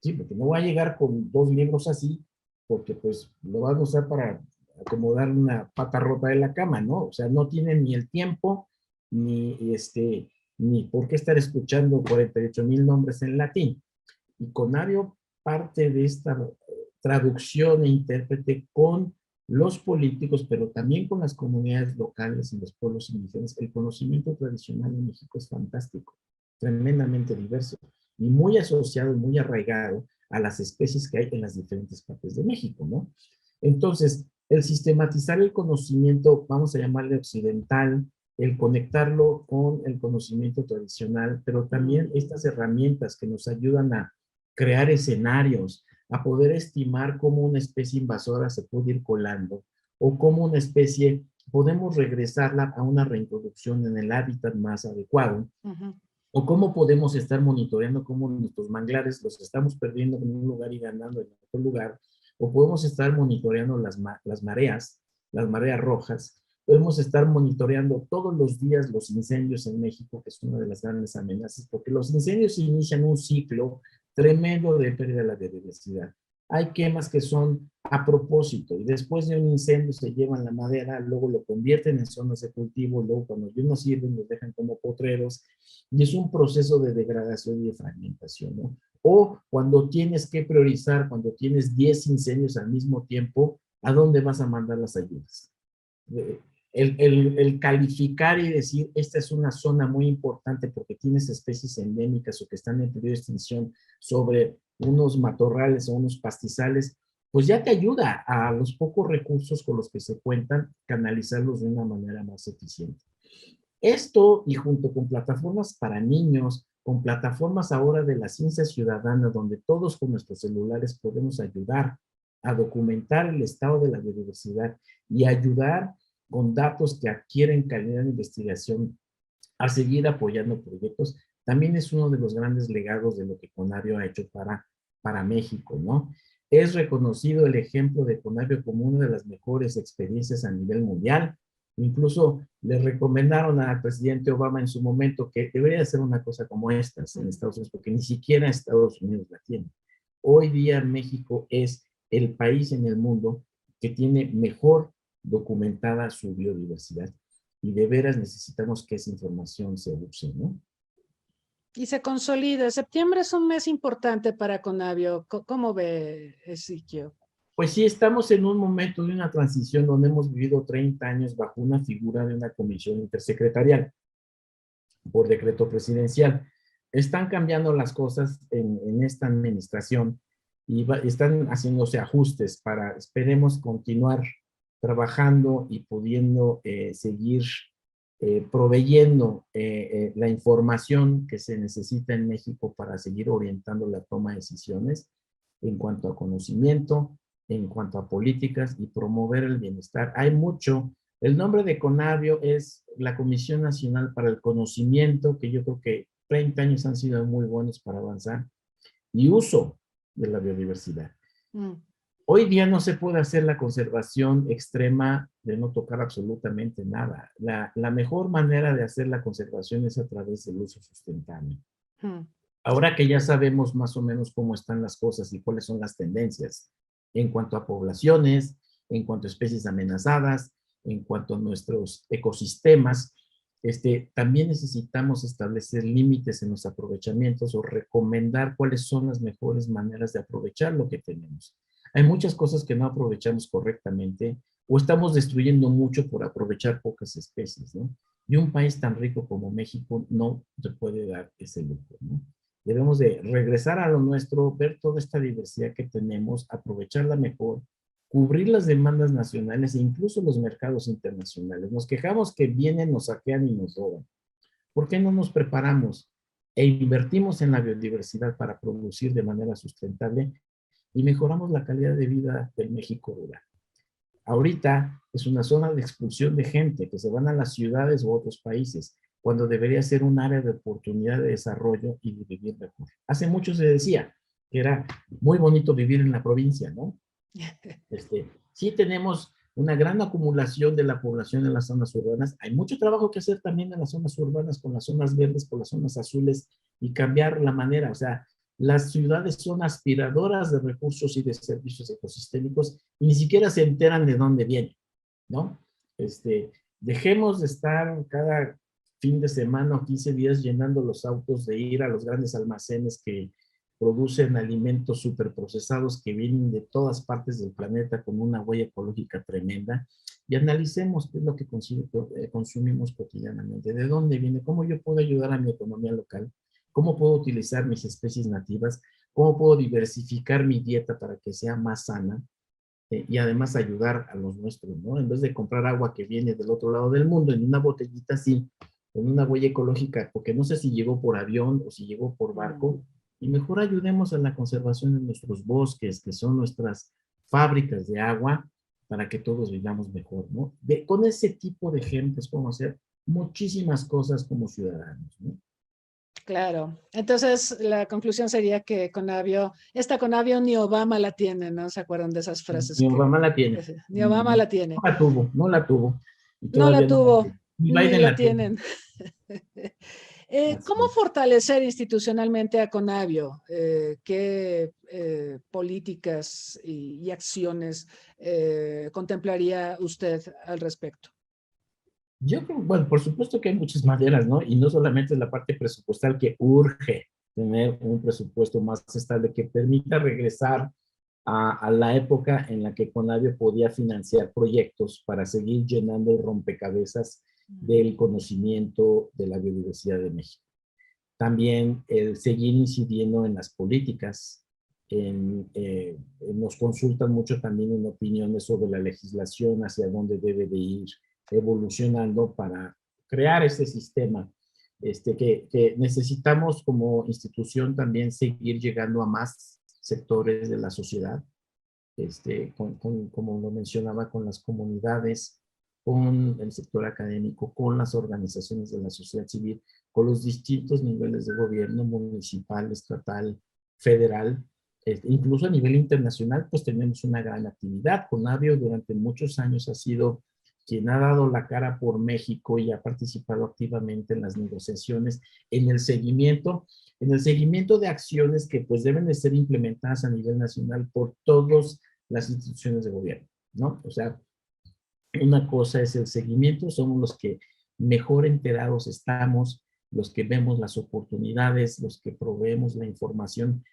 Sí, porque no va a llegar con 2 libros así, porque pues lo van a usar para acomodar una pata rota de la cama, ¿no? O sea, no tienen ni el tiempo, ni por qué estar escuchando 48,000 nombres en latín. Y Conavio parte de esta traducción e intérprete con los políticos, pero también con las comunidades locales y los pueblos indígenas. El conocimiento tradicional en México es fantástico, tremendamente diverso y muy asociado, muy arraigado a las especies que hay en las diferentes partes de México, ¿no? Entonces, el sistematizar el conocimiento, vamos a llamarle occidental, el conectarlo con el conocimiento tradicional, pero también estas herramientas que nos ayudan a crear escenarios, a poder estimar cómo una especie invasora se puede ir colando o cómo una especie podemos regresarla a una reintroducción en el hábitat más adecuado, o cómo podemos estar monitoreando cómo nuestros manglares los estamos perdiendo en un lugar y ganando en otro lugar, o podemos estar monitoreando las mareas rojas, podemos estar monitoreando todos los días los incendios en México, que es una de las grandes amenazas, porque los incendios inician un ciclo tremendo de pérdida de la biodiversidad. Hay quemas que son a propósito y después de un incendio se llevan la madera, luego lo convierten en zonas de cultivo, luego cuando ya no sirven los dejan como potreros y es un proceso de degradación y de fragmentación, ¿no? O cuando tienes que priorizar, cuando tienes 10 incendios al mismo tiempo, ¿a dónde vas a mandar las ayudas? El calificar y decir, esta es una zona muy importante porque tienes especies endémicas o que están en peligro de extinción sobre unos matorrales o unos pastizales, pues ya te ayuda a los pocos recursos con los que se cuentan, canalizarlos de una manera más eficiente. Esto, y junto con plataformas para niños, con plataformas ahora de la ciencia ciudadana, donde todos con nuestros celulares podemos ayudar a documentar el estado de la biodiversidad y ayudar con datos que adquieren calidad de investigación a seguir apoyando proyectos, también es uno de los grandes legados de lo que Conavio ha hecho para México, ¿no? Es reconocido el ejemplo de Conavio como una de las mejores experiencias a nivel mundial. Incluso le recomendaron al presidente Obama en su momento que debería hacer una cosa como estas en Estados Unidos, porque ni siquiera Estados Unidos la tiene. Hoy día México es el país en el mundo que tiene mejor documentada su biodiversidad y de veras necesitamos que esa información se use, ¿no? Y se consolida. Septiembre es un mes importante para Conavio. ¿Cómo ve, Ezequiel? Pues sí, estamos en un momento de una transición donde hemos vivido 30 años bajo una figura de una comisión intersecretarial por decreto presidencial. Están cambiando las cosas en esta administración y están haciéndose ajustes para, esperemos, continuar trabajando y pudiendo seguir proveyendo la información que se necesita en México para seguir orientando la toma de decisiones en cuanto a conocimiento, en cuanto a políticas y promover el bienestar. Hay mucho. El nombre de Conavio es la Comisión Nacional para el Conocimiento, que yo creo que 30 años han sido muy buenos para avanzar, y uso de la biodiversidad. Hoy día no se puede hacer la conservación extrema de no tocar absolutamente nada. La mejor manera de hacer la conservación es a través del uso sustentable. Ahora que ya sabemos más o menos cómo están las cosas y cuáles son las tendencias en cuanto a poblaciones, en cuanto a especies amenazadas, en cuanto a nuestros ecosistemas, también necesitamos establecer límites en los aprovechamientos o recomendar cuáles son las mejores maneras de aprovechar lo que tenemos. Hay muchas cosas que no aprovechamos correctamente o estamos destruyendo mucho por aprovechar pocas especies, ¿no? Y un país tan rico como México no se puede dar ese lujo, ¿no? Debemos de regresar a lo nuestro, ver toda esta diversidad que tenemos, aprovecharla mejor, cubrir las demandas nacionales e incluso los mercados internacionales. Nos quejamos que vienen, nos saquean y nos roban. ¿Por qué no nos preparamos e invertimos en la biodiversidad para producir de manera sustentable y mejoramos la calidad de vida del México rural? Ahorita es una zona de expulsión de gente que se van a las ciudades u otros países, cuando debería ser un área de oportunidad de desarrollo y de vivir mejor. Hace mucho se decía que era muy bonito vivir en la provincia, ¿no? Sí tenemos una gran acumulación de la población en las zonas urbanas. Hay mucho trabajo que hacer también en las zonas urbanas, con las zonas verdes, con las zonas azules, y cambiar la manera. O sea, las ciudades son aspiradoras de recursos y de servicios ecosistémicos y ni siquiera se enteran de dónde vienen, ¿no? Dejemos de estar cada fin de semana o 15 días llenando los autos, de ir a los grandes almacenes que producen alimentos superprocesados que vienen de todas partes del planeta con una huella ecológica tremenda, y analicemos qué es lo que consumimos cotidianamente, de dónde viene, cómo yo puedo ayudar a mi economía local, cómo puedo utilizar mis especies nativas, cómo puedo diversificar mi dieta para que sea más sana, y además ayudar a los nuestros, ¿no? En vez de comprar agua que viene del otro lado del mundo en una botellita así, con una huella ecológica, porque no sé si llegó por avión o si llegó por barco, y mejor ayudemos a la conservación de nuestros bosques, que son nuestras fábricas de agua, para que todos vivamos mejor, ¿no? Con ese tipo de ejemplos podemos hacer muchísimas cosas como ciudadanos, ¿no? Claro. Entonces, la conclusión sería que Conavio, esta Conavio ni Obama la tiene, ¿no? ¿Se acuerdan de esas frases? Ni Obama la tiene. Ni Obama la tiene. No la tuvo. Y no la tuvo, ni ni Biden la tienen. ¿Cómo fortalecer institucionalmente a Conavio? ¿Qué políticas y acciones contemplaría usted al respecto? Yo creo, bueno, por supuesto que hay muchas maneras, ¿no? Y no solamente es la parte presupuestal, que urge tener un presupuesto más estable que permita regresar a la época en la que Conavio podía financiar proyectos para seguir llenando el rompecabezas del conocimiento de la biodiversidad de México. También el seguir incidiendo en las políticas, nos consultan mucho también en opiniones sobre la legislación, hacia dónde debe de ir evolucionando para crear ese sistema, que necesitamos como institución también seguir llegando a más sectores de la sociedad, como lo mencionaba, con las comunidades, con el sector académico, con las organizaciones de la sociedad civil, con los distintos niveles de gobierno, municipal, estatal, federal, incluso a nivel internacional, pues tenemos una gran actividad. Conavio durante muchos años ha sido quien ha dado la cara por México y ha participado activamente en las negociaciones, en el seguimiento de acciones que pues deben de ser implementadas a nivel nacional por todas las instituciones de gobierno, ¿no? O sea, una cosa es el seguimiento, somos los que mejor enterados estamos, los que vemos las oportunidades, los que proveemos la información.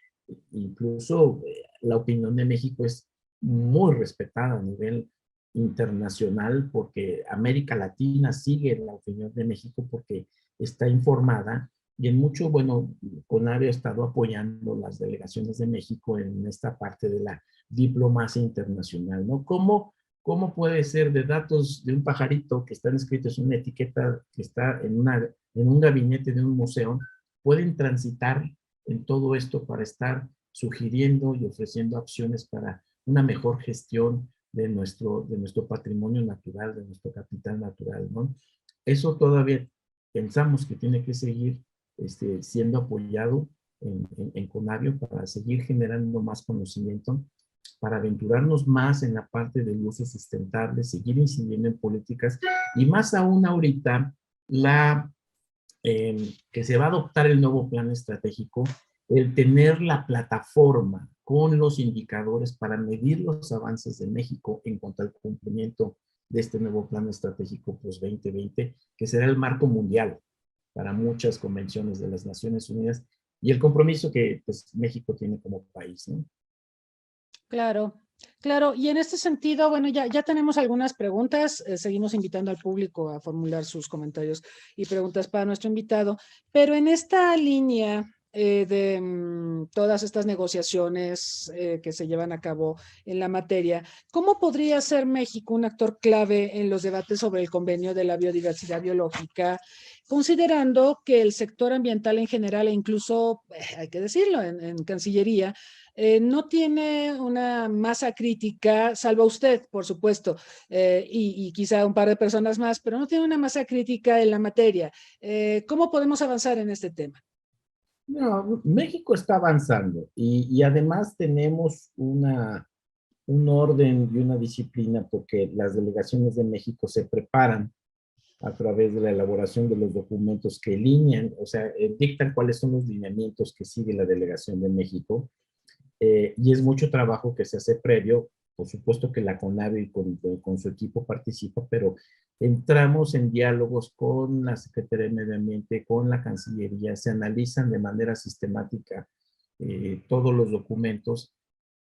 Incluso la opinión de México es muy respetada a nivel internacional, porque América Latina sigue la opinión de México porque está informada, y en mucho, bueno, Conavio ha estado apoyando las delegaciones de México en esta parte de la diplomacia internacional, ¿no? ¿Cómo puede ser de datos de un pajarito que están escritos en una etiqueta que está en un gabinete de un museo, pueden transitar en todo esto para estar sugiriendo y ofreciendo acciones para una mejor gestión de nuestro patrimonio natural, de nuestro capital natural, ¿no? Eso todavía pensamos que tiene que seguir siendo apoyado en Conavio, para seguir generando más conocimiento, para aventurarnos más en la parte del uso sustentable, seguir incidiendo en políticas, y más aún ahorita que se va a adoptar el nuevo plan estratégico, el tener la plataforma con los indicadores para medir los avances de México en cuanto al cumplimiento de este nuevo plan estratégico post 2020, que será el marco mundial para muchas convenciones de las Naciones Unidas, y el compromiso que pues, México tiene como país, ¿no? Claro, claro. Y en este sentido, bueno, ya tenemos algunas preguntas. Seguimos invitando al público a formular sus comentarios y preguntas para nuestro invitado. Pero en esta línea de todas estas negociaciones que se llevan a cabo en la materia, ¿cómo podría ser México un actor clave en los debates sobre el convenio de la biodiversidad biológica, considerando que el sector ambiental en general, e incluso, hay que decirlo, en Cancillería, no tiene una masa crítica, salvo usted, por supuesto, y quizá un par de personas más, pero no tiene una masa crítica en la materia? ¿Cómo podemos avanzar en este tema? No, México está avanzando y además tenemos un orden y una disciplina porque las delegaciones de México se preparan a través de la elaboración de los documentos que alinean, o sea, dictan cuáles son los lineamientos que sigue la delegación de México, y es mucho trabajo que se hace previo. Por supuesto que la CONAVI con su equipo participa, pero entramos en diálogos con la Secretaría de Medio Ambiente, con la Cancillería, se analizan de manera sistemática todos los documentos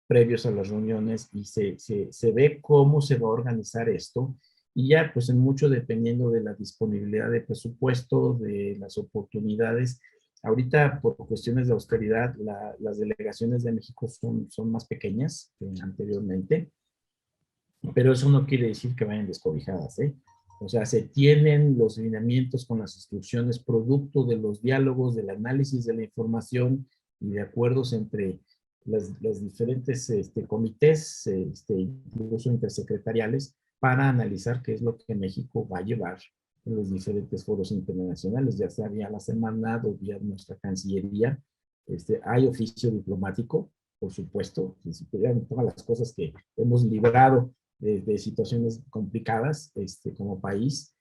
previos a las reuniones y se ve cómo se va a organizar esto. Y ya, pues en mucho dependiendo de la disponibilidad de presupuesto, de las oportunidades. Ahorita, por cuestiones de austeridad, las delegaciones de México son más pequeñas que anteriormente, pero eso no quiere decir que vayan descobijadas, ¿eh? O sea, se tienen los lineamientos con las instrucciones producto de los diálogos, del análisis de la información y de acuerdos entre las diferentes comités, incluso intersecretariales, para analizar qué es lo que México va a llevar en los diferentes foros internacionales, ya sea vía la Semarnat o vía nuestra Cancillería. Hay oficio diplomático, por supuesto, si pudieran todas las cosas que hemos librado de situaciones complicadas como país,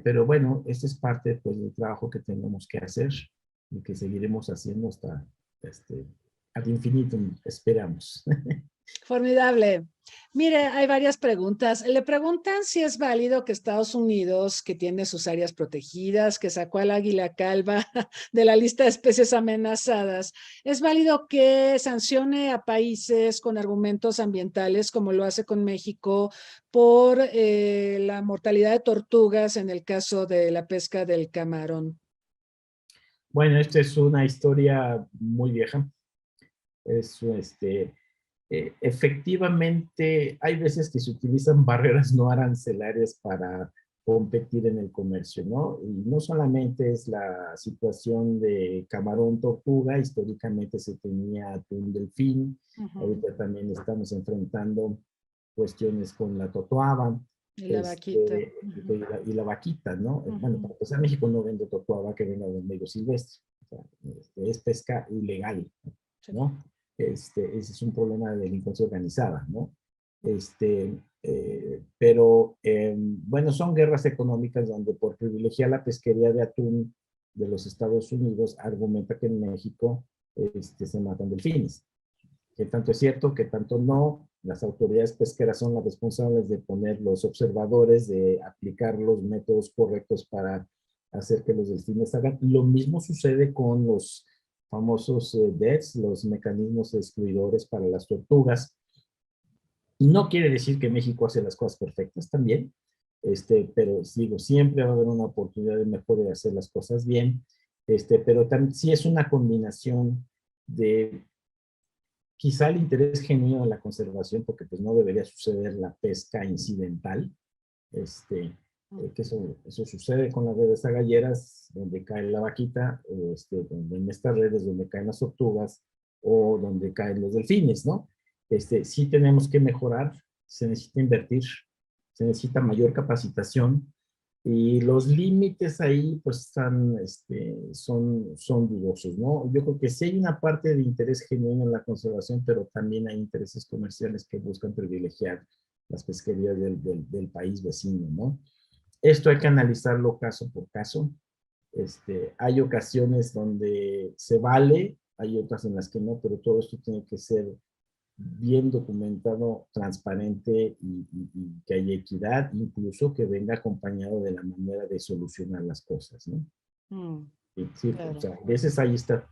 pero bueno, esto es parte pues, del trabajo que tenemos que hacer y que seguiremos haciendo hasta ad infinitum, esperamos. Formidable. Mire, hay varias preguntas. Le preguntan si es válido que Estados Unidos, que tiene sus áreas protegidas, que sacó al águila calva de la lista de especies amenazadas, es válido que sancione a países con argumentos ambientales, como lo hace con México, por la mortalidad de tortugas en el caso de la pesca del camarón. Bueno, esta es una historia muy vieja. Efectivamente, hay veces que se utilizan barreras no arancelarias para competir en el comercio, ¿no? Y no solamente es la situación de camarón tortuga, históricamente se tenía atún delfín, ahorita también estamos enfrentando cuestiones con la totoaba, Y la vaquita. y la vaquita, ¿no? Bueno, para empezar, México no vende totoaba que venga de medio silvestre, o sea, es pesca ilegal, ¿no? Ese es un problema de delincuencia organizada, ¿no? Pero, bueno, son guerras económicas donde por privilegiar la pesquería de atún de los Estados Unidos, argumenta que en México se matan delfines. ¿Qué tanto es cierto? ¿Qué tanto no? Las autoridades pesqueras son las responsables de poner los observadores, de aplicar los métodos correctos para hacer que los delfines hagan. Lo mismo sucede con los famosos DETs, los mecanismos excluidores para las tortugas. No quiere decir que México hace las cosas perfectas también, pero digo, siempre va a haber una oportunidad de mejora de hacer las cosas bien, pero también sí es una combinación de quizá el interés genuino en la conservación, porque pues no debería suceder la pesca incidental, que eso sucede con las redes agalleras, donde cae la vaquita, donde en estas redes donde caen las tortugas, o donde caen los delfines, ¿no? Sí tenemos que mejorar, se necesita invertir, se necesita mayor capacitación, y los límites ahí, pues, son dudosos, ¿no? Yo creo que sí hay una parte de interés genuino en la conservación, pero también hay intereses comerciales que buscan privilegiar las pesquerías del país vecino, ¿no? Esto hay que analizarlo caso por caso. Hay ocasiones donde se vale, hay otras en las que no, pero todo esto tiene que ser bien documentado, transparente y que haya equidad, incluso que venga acompañado de la manera de solucionar las cosas, ¿no? Sí, Claro. o sea, a veces hay esta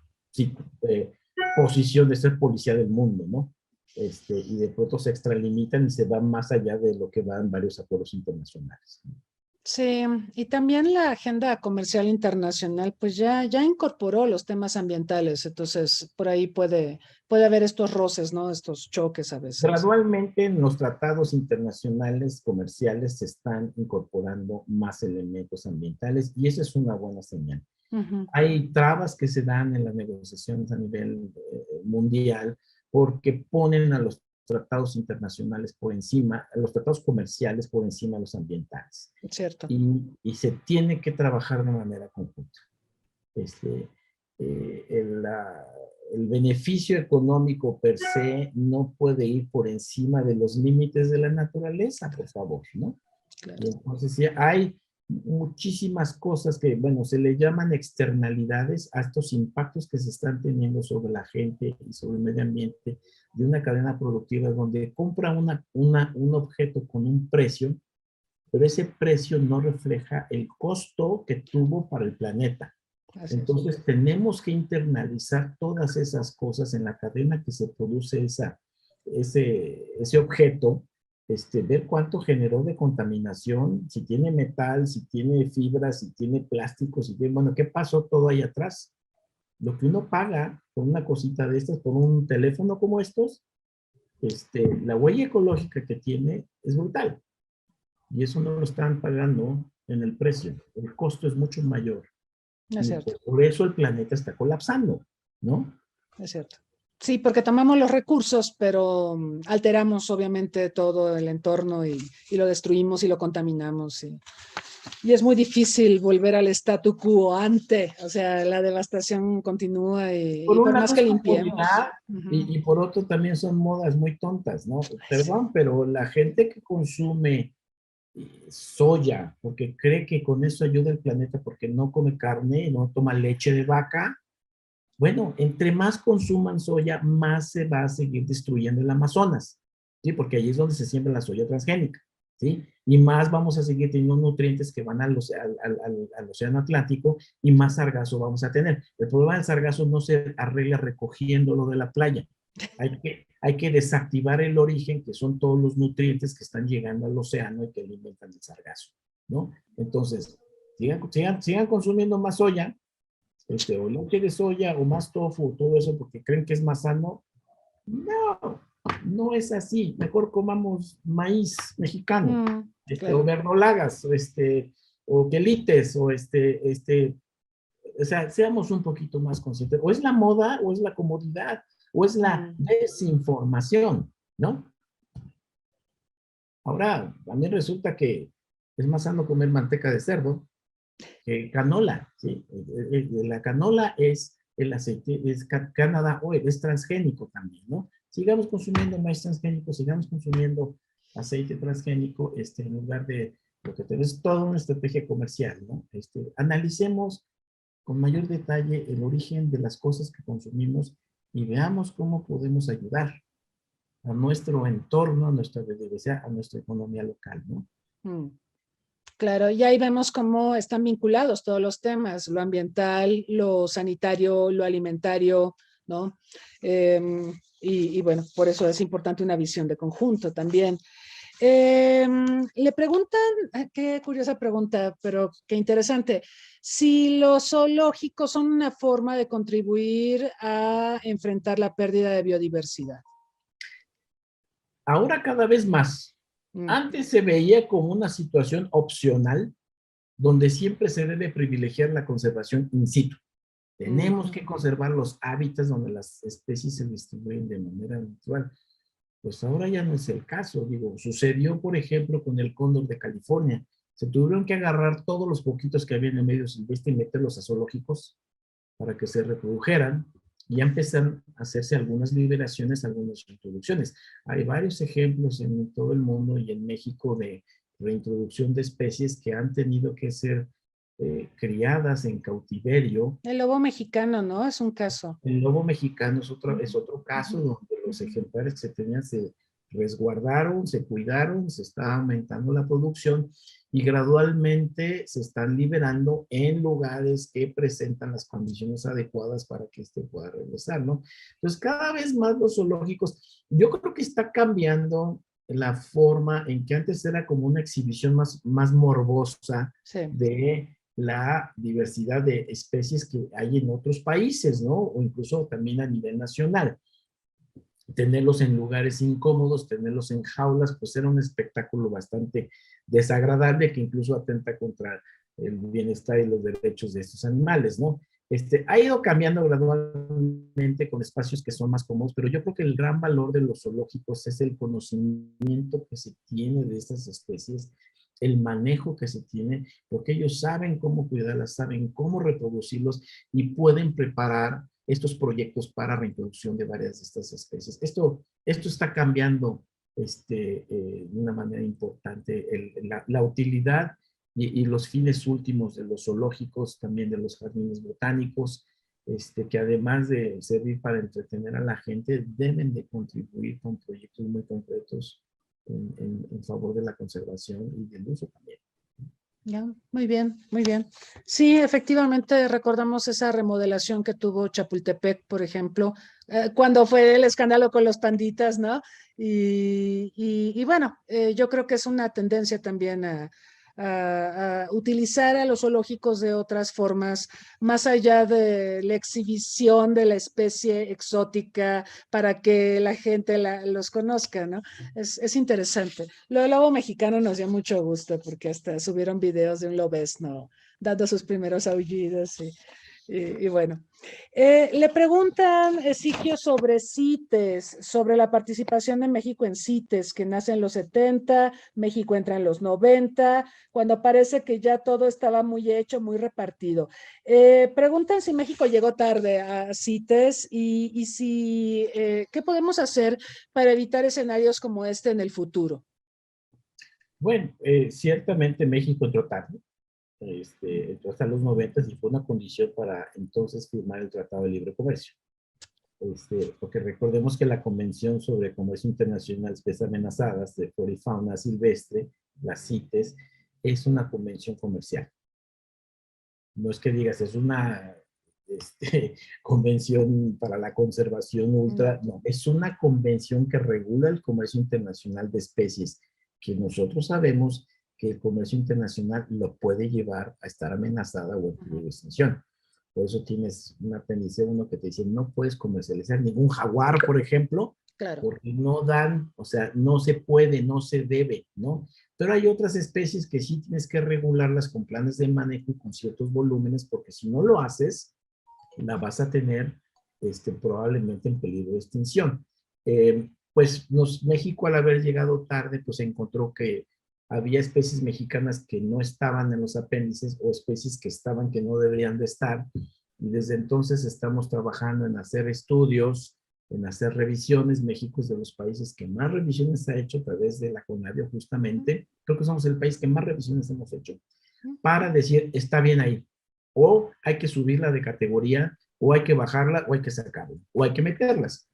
posición de ser policía del mundo, ¿no? Y de pronto se extralimitan y se van más allá de lo que van varios acuerdos internacionales, ¿no? Sí, y también la agenda comercial internacional, pues ya incorporó los temas ambientales, entonces por ahí puede haber estos roces, ¿no? Estos choques a veces. Gradualmente en los tratados internacionales comerciales se están incorporando más elementos ambientales y esa es una buena señal. Ujú. Hay trabas que se dan en las negociaciones a nivel mundial porque ponen a los tratados internacionales por encima, a los tratados comerciales por encima de los ambientales. Cierto. Y se tiene que trabajar de manera conjunta. Este, el beneficio económico per se no puede ir por encima de los límites de la naturaleza, por favor, ¿no? Claro. Y entonces sí, hay muchísimas cosas que, bueno, se le llaman externalidades a estos impactos que se están teniendo sobre la gente y sobre el medio ambiente de una cadena productiva donde compra un objeto con un precio, pero ese precio no refleja el costo que tuvo para el planeta. Así es. Entonces tenemos que internalizar todas esas cosas en la cadena que se produce ese objeto, ver cuánto generó de contaminación, si tiene metal, si tiene fibra, si tiene plástico, si tiene, bueno, ¿qué pasó todo ahí atrás? Lo que uno paga por una cosita de estas, por un teléfono como estos, la huella ecológica que tiene es brutal. Y eso no lo están pagando en el precio. El costo es mucho mayor. Es Y cierto, por eso el planeta está colapsando, ¿no? es cierto. Sí, porque tomamos los recursos, pero alteramos obviamente todo el entorno y lo destruimos y lo contaminamos. Y es muy difícil volver al statu quo ante, o sea, la devastación continúa Por y un por lado más es que limpiemos. comodidad Ujú. y por otro también son modas muy tontas, ¿no? Sí. Perdón, pero la gente que consume soya porque cree que con eso ayuda al planeta porque no come carne, no toma leche de vaca, bueno, entre más consuman soya, más se va a seguir destruyendo el Amazonas, ¿sí? Porque allí es donde se siembra la soya transgénica, ¿sí? Y más vamos a seguir teniendo nutrientes que van al océano Atlántico y más sargazo vamos a tener. El problema del sargazo no se arregla recogiéndolo de la playa. Hay que desactivar el origen, que son todos los nutrientes que están llegando al océano y que alimentan el sargazo, ¿no? Entonces, sigan consumiendo más soya, o leche de soya o más tofu, todo eso porque creen que es más sano. No, no es así. Mejor comamos maíz mexicano, o Claro. verdolagas, o quelites, o sea, seamos un poquito más conscientes. O es la moda, o es la comodidad, o es la Mm. desinformación, ¿no? Ahora, también resulta que es más sano comer manteca de cerdo canola, ¿sí? La canola es el aceite, es Canada Oil, es transgénico también, ¿no? Sigamos consumiendo maíz transgénico, sigamos consumiendo aceite transgénico, en lugar de lo que tenemos toda una estrategia comercial, ¿no? Analicemos con mayor detalle el origen de las cosas que consumimos y veamos cómo podemos ayudar a nuestro entorno, a nuestra biodiversidad, a nuestra economía local, ¿no? Mm. Claro, y ahí vemos cómo están vinculados todos los temas, lo ambiental, lo sanitario, lo alimentario, ¿no? Y bueno, por eso es importante una visión de conjunto también. Le preguntan, qué curiosa pregunta, pero qué interesante, si los zoológicos son una forma de contribuir a enfrentar la pérdida de biodiversidad. Ahora cada vez más. Mm. Antes se veía como una situación opcional donde siempre se debe privilegiar la conservación in situ. Tenemos que conservar los hábitats donde las especies se distribuyen de manera natural. Pues ahora ya no es el caso. Digo, sucedió, por ejemplo, con el cóndor de California. Se tuvieron que agarrar todos los poquitos que había en el medio silvestre y meterlos a zoológicos para que se reprodujeran y ya empezaron a hacerse algunas liberaciones, algunas introducciones. Hay varios ejemplos en todo el mundo y en México de reintroducción de especies que han tenido que ser criadas en cautiverio. El lobo mexicano, ¿no? Es un caso. El lobo mexicano es otro caso donde los ejemplares que se tenían se resguardaron, se cuidaron, se está aumentando la producción y gradualmente se están liberando en lugares que presentan las condiciones adecuadas para que este pueda regresar, ¿no? Entonces, cada vez más los zoológicos, yo creo que está cambiando la forma en que antes era como una exhibición más morbosa Sí. de la diversidad de especies que hay en otros países, ¿no? O incluso también a nivel nacional. Tenerlos en lugares incómodos, tenerlos en jaulas, pues era un espectáculo bastante desagradable que incluso atenta contra el bienestar y los derechos de estos animales, ¿no? Ha ido cambiando gradualmente con espacios que son más cómodos, pero yo creo que el gran valor de los zoológicos es el conocimiento que se tiene de estas especies, el manejo que se tiene, porque ellos saben cómo cuidarlas, saben cómo reproducirlos y pueden preparar estos proyectos para reintroducción de varias de estas especies. Esto está cambiando de una manera importante. La utilidad y los fines últimos de los zoológicos, también de los jardines botánicos, que además de servir para entretener a la gente, deben de contribuir con proyectos muy concretos en favor de la conservación y del uso también. Ya, muy bien, muy bien. Sí, efectivamente recordamos esa remodelación que tuvo Chapultepec, por ejemplo, cuando fue el escándalo con los panditas, ¿no? Y bueno, yo creo que es una tendencia también a utilizar a los zoológicos de otras formas, más allá de la exhibición de la especie exótica para que la gente los conozca, ¿no? Es interesante. Lo del lobo mexicano nos dio mucho gusto porque hasta subieron videos de un lobezno dando sus primeros aullidos y bueno. Le preguntan, Ezequiel, sobre CITES, sobre la participación de México en CITES, que nace en los 70, México entra en los 90, cuando parece que ya todo estaba muy hecho, muy repartido. Preguntan si México llegó tarde a CITES y si, ¿qué podemos hacer para evitar escenarios como este en el futuro? Bueno, ciertamente México entró tarde, entró hasta los 90 y fue una condición para entonces firmar el Tratado de Libre Comercio. Porque recordemos que la Convención sobre Comercio Internacional de Especies Amenazadas de Flora y Fauna Silvestre, la CITES, es una convención comercial. No es que digas, es una convención para la conservación ultra, no, es una convención que regula el comercio internacional de especies, que nosotros sabemos que el comercio internacional lo puede llevar a estar amenazada o en peligro de extinción. Por eso tienes un apéndice 1 que te dice, no puedes comercializar ningún jaguar, por ejemplo, Claro. porque no dan, o sea, no se puede, no se debe, ¿no? Pero hay otras especies que sí tienes que regularlas con planes de manejo y con ciertos volúmenes, porque si no lo haces, la vas a tener probablemente en peligro de extinción. Pues México, al haber llegado tarde, pues encontró que había especies mexicanas que no estaban en los apéndices o especies que estaban que no deberían de estar. Y desde entonces estamos trabajando en hacer estudios, en hacer revisiones. México es de los países que más revisiones ha hecho a través de la CONAVIO justamente. Creo que somos el país que más revisiones hemos hecho para decir, está bien ahí. O hay que subirla de categoría, o hay que bajarla, o hay que sacarla, o hay que meterlas.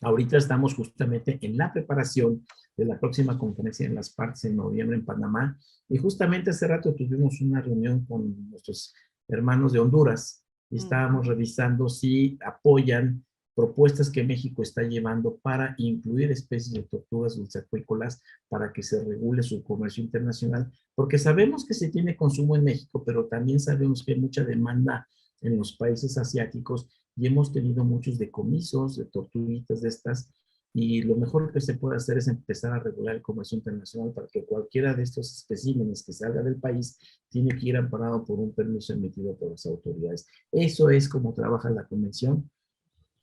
Ahorita estamos justamente en la preparación de la próxima conferencia en las partes en noviembre en Panamá, y justamente hace rato tuvimos una reunión con nuestros hermanos de Honduras y estábamos revisando si apoyan propuestas que México está llevando para incluir especies de tortugas dulceacuícolas para que se regule su comercio internacional, porque sabemos que se tiene consumo en México, pero también sabemos que hay mucha demanda en los países asiáticos y hemos tenido muchos decomisos de tortuguitas de estas, y lo mejor que se puede hacer es empezar a regular el comercio internacional para que cualquiera de estos especímenes que salga del país tiene que ir amparado por un permiso emitido por las autoridades. Eso es como trabaja la convención.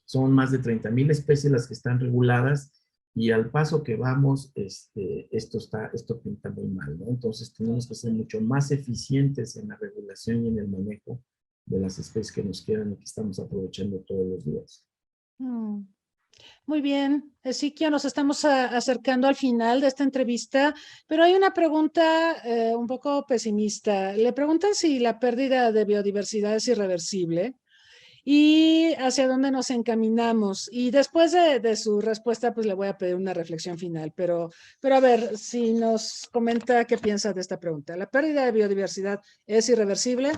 Son más de 30,000 especies las que están reguladas, y al paso que vamos, esto pinta muy mal, ¿no? Entonces tenemos que ser mucho más eficientes en la regulación y en el manejo de las especies que nos quedan y que estamos aprovechando todos los días. Muy bien, Ezequiel, nos estamos acercando al final de esta entrevista, pero hay una pregunta un poco pesimista. Le preguntan si la pérdida de biodiversidad es irreversible y hacia dónde nos encaminamos. Y después de su respuesta, pues le voy a pedir una reflexión final, pero a ver, si nos comenta qué piensa de esta pregunta. ¿La pérdida de biodiversidad es irreversible?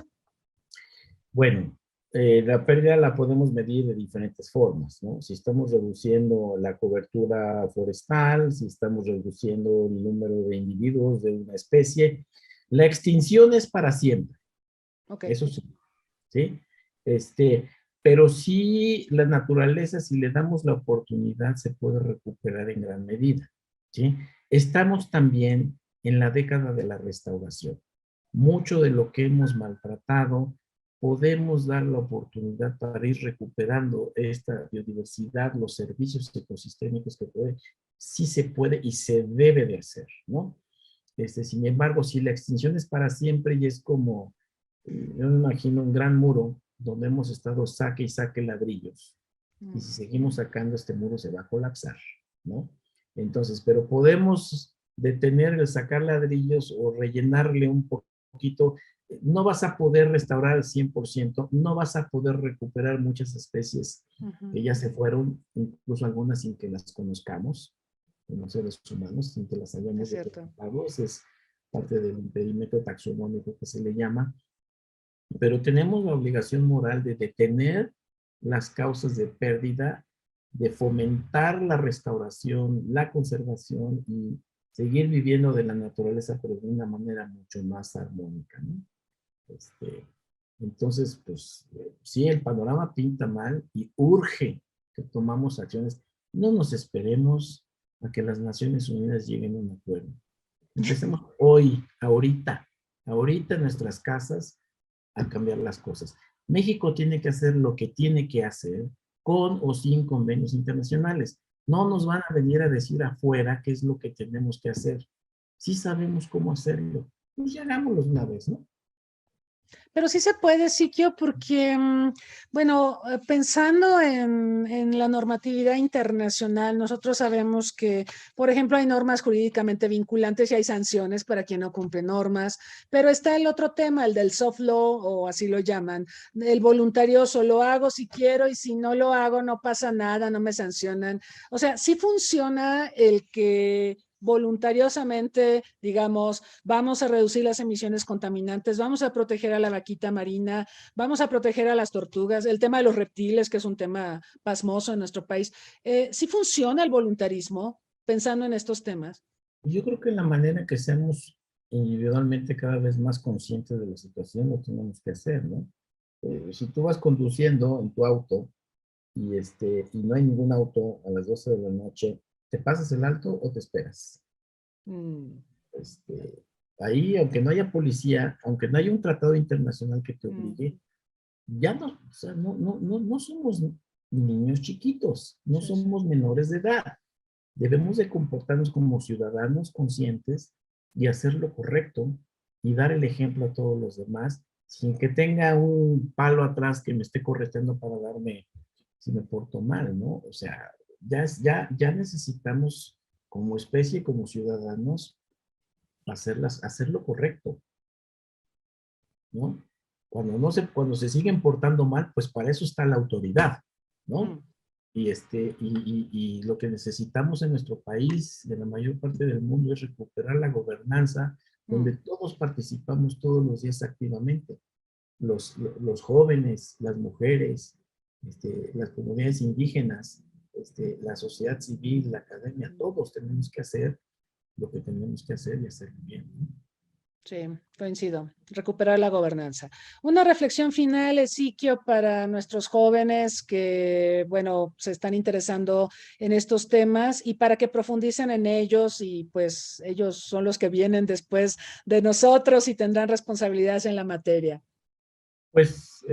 Bueno, La pérdida la podemos medir de diferentes formas, ¿no? Si estamos reduciendo la cobertura forestal, si estamos reduciendo el número de individuos de una especie, la extinción es para siempre, Ok. eso sí, ¿sí? Pero sí, la naturaleza, si le damos la oportunidad, se puede recuperar en gran medida, ¿sí? Estamos también en la década de la restauración. Mucho de lo que hemos maltratado, podemos dar la oportunidad para ir recuperando esta biodiversidad, los servicios ecosistémicos que puede, sí se puede y se debe de hacer, ¿no? Sin embargo, si la extinción es para siempre y es como, yo me imagino un gran muro donde hemos estado saque y saque ladrillos, y si seguimos sacando este muro se va a colapsar, ¿no? Entonces, pero podemos detener el sacar ladrillos o rellenarle un poquito. No vas a poder restaurar al 100%, no vas a poder recuperar muchas especies que ya se fueron, incluso algunas sin que las conozcamos, como seres humanos, sin que las hayamos documentado. Ese es parte del perímetro taxonómico que se le llama. Pero tenemos la obligación moral de detener las causas de pérdida, de fomentar la restauración, la conservación y seguir viviendo de la naturaleza, pero de una manera mucho más armónica, ¿no? Entonces, pues sí, el panorama pinta mal y urge que tomamos acciones. No nos esperemos a que las Naciones Unidas lleguen a un acuerdo. Empecemos hoy, ahorita en nuestras casas a cambiar las cosas. México tiene que hacer lo que tiene que hacer con o sin convenios internacionales. No nos van a venir a decir afuera qué es lo que tenemos que hacer. Sí sabemos cómo hacerlo. Pues ya hagámoslo una vez, ¿no? Pero sí se puede, Siquio, porque, bueno, pensando en la normatividad internacional, nosotros sabemos que, por ejemplo, hay normas jurídicamente vinculantes y hay sanciones para quien no cumple normas, pero está el otro tema, el del soft law, o así lo llaman, el voluntarioso, lo hago si quiero y si no lo hago no pasa nada, no me sancionan. O sea, sí funciona el que voluntariosamente, digamos, vamos a reducir las emisiones contaminantes, vamos a proteger a la vaquita marina, vamos a proteger a las tortugas, el tema de los reptiles, que es un tema pasmoso en nuestro país. ¿Sí funciona el voluntarismo pensando en estos temas? Yo creo que la manera que seamos individualmente cada vez más conscientes de la situación lo tenemos que hacer, ¿no? Si tú vas conduciendo en tu auto y no hay ningún auto a las 12 de la noche, ¿te pasas el alto o te esperas? Este, Ahí, aunque no haya policía, aunque no haya un tratado internacional que te obligue, ya no, o sea, no somos niños chiquitos, no somos menores de edad. Debemos de comportarnos como ciudadanos conscientes y hacer lo correcto y dar el ejemplo a todos los demás sin que tenga un palo atrás que me esté correteando para darme si me porto mal, ¿no? O sea, ya necesitamos como especie, como ciudadanos, hacer lo correcto, ¿no? Cuando se siguen portando mal, pues para eso está la autoridad, ¿no? Y lo que necesitamos en nuestro país, en la mayor parte del mundo, es recuperar la gobernanza donde todos participamos todos los días activamente. Los jóvenes, las mujeres, las comunidades indígenas, la sociedad civil, la academia, todos tenemos que hacer lo que tenemos que hacer y hacerlo bien, ¿no? Sí, coincido. Recuperar la gobernanza. Una reflexión final, Ezequiel, para nuestros jóvenes que, bueno, se están interesando en estos temas y para que profundicen en ellos y pues ellos son los que vienen después de nosotros y tendrán responsabilidades en la materia. Pues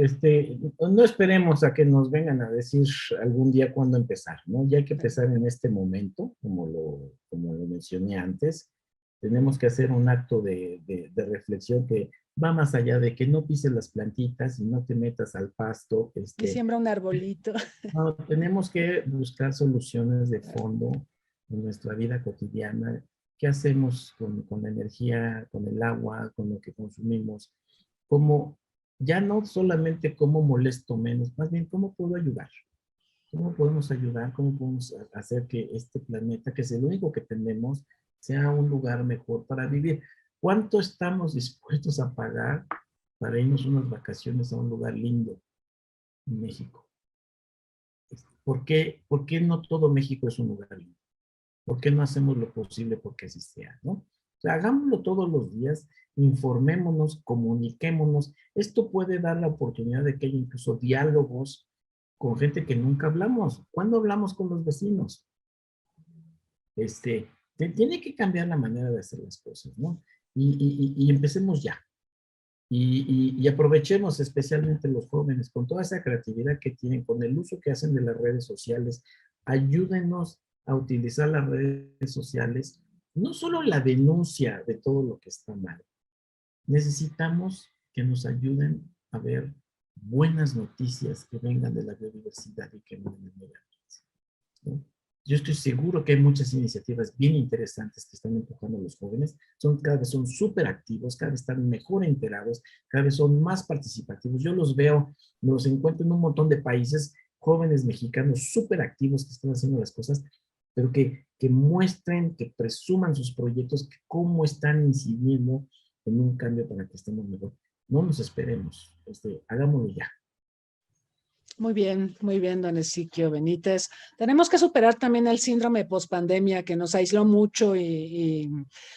no esperemos a que nos vengan a decir algún día cuándo empezar, ¿no? Ya hay que empezar en este momento, como lo mencioné antes. Tenemos que hacer un acto de reflexión que va más allá de que no pises las plantitas y no te metas al pasto. Y siembra un arbolito. No, tenemos que buscar soluciones de fondo en nuestra vida cotidiana. ¿Qué hacemos con la energía, con el agua, con lo que consumimos? ¿Cómo, ya no solamente cómo molesto menos, más bien cómo puedo ayudar? ¿Cómo podemos ayudar? ¿Cómo podemos hacer que este planeta, que es el único que tenemos, sea un lugar mejor para vivir? ¿Cuánto estamos dispuestos a pagar para irnos unas vacaciones a un lugar lindo? en México. ¿Por qué no todo México es un lugar lindo? ¿Por qué no hacemos lo posible porque así sea, no? O sea, hagámoslo todos los días, informémonos, comuniquémonos. Esto puede dar la oportunidad de que haya incluso diálogos con gente que nunca hablamos. ¿Cuándo hablamos con los vecinos? Tiene que cambiar la manera de hacer las cosas, ¿no? Y empecemos ya. Y aprovechemos especialmente los jóvenes con toda esa creatividad que tienen, con el uso que hacen de las redes sociales. Ayúdenos a utilizar las redes sociales, no solo la denuncia de todo lo que está mal. Necesitamos que nos ayuden a ver buenas noticias que vengan de la biodiversidad y que vengan del medio ambiente, ¿no? Yo estoy seguro que hay muchas iniciativas bien interesantes que están empujando a los jóvenes. Cada vez son súper activos, cada vez están mejor enterados, cada vez son más participativos. Yo los veo, los encuentro en un montón de países, jóvenes mexicanos súper activos que están haciendo las cosas, pero que muestren, que presuman sus proyectos, que cómo están incidiendo en un cambio para que estemos mejor. No nos esperemos, hagámoslo ya. Muy bien, don Ezequiel Benítez. Tenemos que superar también el síndrome pospandemia que nos aisló mucho y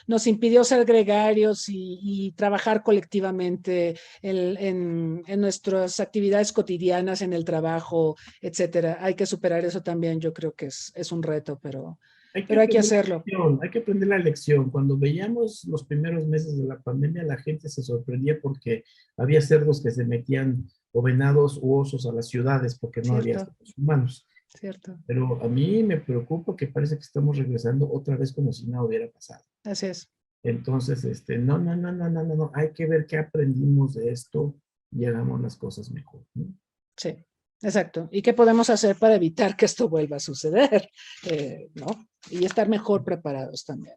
nos impidió ser gregarios y trabajar colectivamente en nuestras actividades cotidianas, en el trabajo, etcétera. Hay que superar eso también. Yo creo que es un reto, pero hay que hacerlo. Hay que aprender la lección. Cuando veíamos los primeros meses de la pandemia, la gente se sorprendía porque había cerdos que se metían, o venados u osos, a las ciudades porque no había seres humanos. Cierto. Pero a mí me preocupa que parece que estamos regresando otra vez como si nada hubiera pasado. Así es. Entonces, no. Hay que ver qué aprendimos de esto y hagamos las cosas mejor, ¿no? Sí. Exacto. ¿Y qué podemos hacer para evitar que esto vuelva a suceder? ¿No? Y estar mejor preparados también.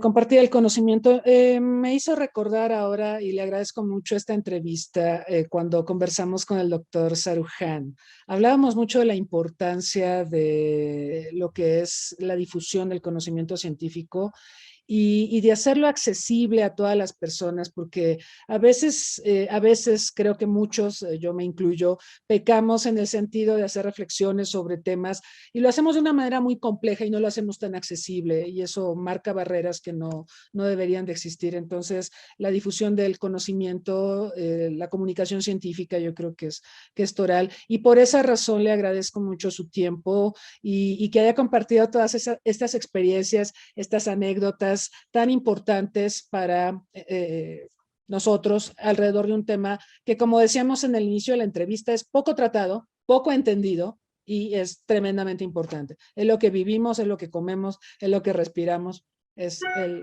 Compartir el conocimiento. Me hizo recordar ahora, y le agradezco mucho esta entrevista, cuando conversamos con el doctor Saruhan. Hablábamos mucho de la importancia de lo que es la difusión del conocimiento científico y de hacerlo accesible a todas las personas, porque a veces creo que muchos, yo me incluyo, pecamos en el sentido de hacer reflexiones sobre temas y lo hacemos de una manera muy compleja y no lo hacemos tan accesible y eso marca barreras que no deberían de existir. Entonces, la difusión del conocimiento, la comunicación científica, yo creo que es toral y por esa razón le agradezco mucho su tiempo y que haya compartido todas estas experiencias, estas anécdotas tan importantes para nosotros alrededor de un tema que, como decíamos en el inicio de la entrevista, es poco tratado, poco entendido y es tremendamente importante. Es lo que vivimos, es lo que comemos, es lo que respiramos, es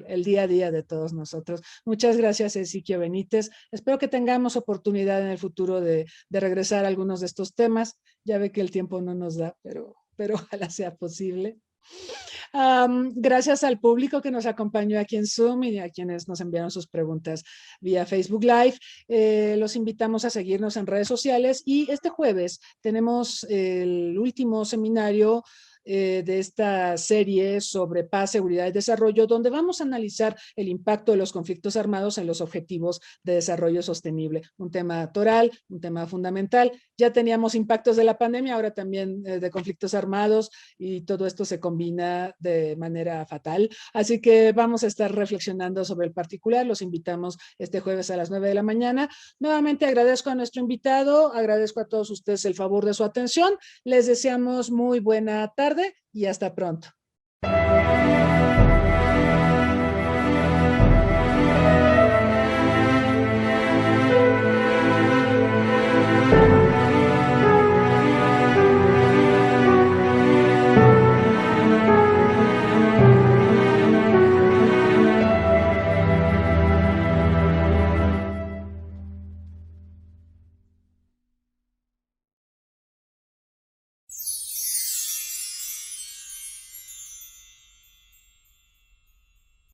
el día a día de todos nosotros. Muchas gracias, Ezequiel Benítez. Espero que tengamos oportunidad en el futuro de regresar a algunos de estos temas. Ya ve que el tiempo no nos da, pero ojalá sea posible. Gracias al público que nos acompañó aquí en Zoom y a quienes nos enviaron sus preguntas vía Facebook Live. Los invitamos a seguirnos en redes sociales y este jueves tenemos el último seminario de esta serie sobre paz, seguridad y desarrollo, donde vamos a analizar el impacto de los conflictos armados en los objetivos de desarrollo sostenible. Un tema toral, un tema fundamental. Ya teníamos impactos de la pandemia, ahora también de conflictos armados y todo esto se combina de manera fatal. Así que vamos a estar reflexionando sobre el particular. Los invitamos este jueves a las 9 de la mañana. Nuevamente agradezco a nuestro invitado, agradezco a todos ustedes el favor de su atención. Les deseamos muy buena tarde y hasta pronto.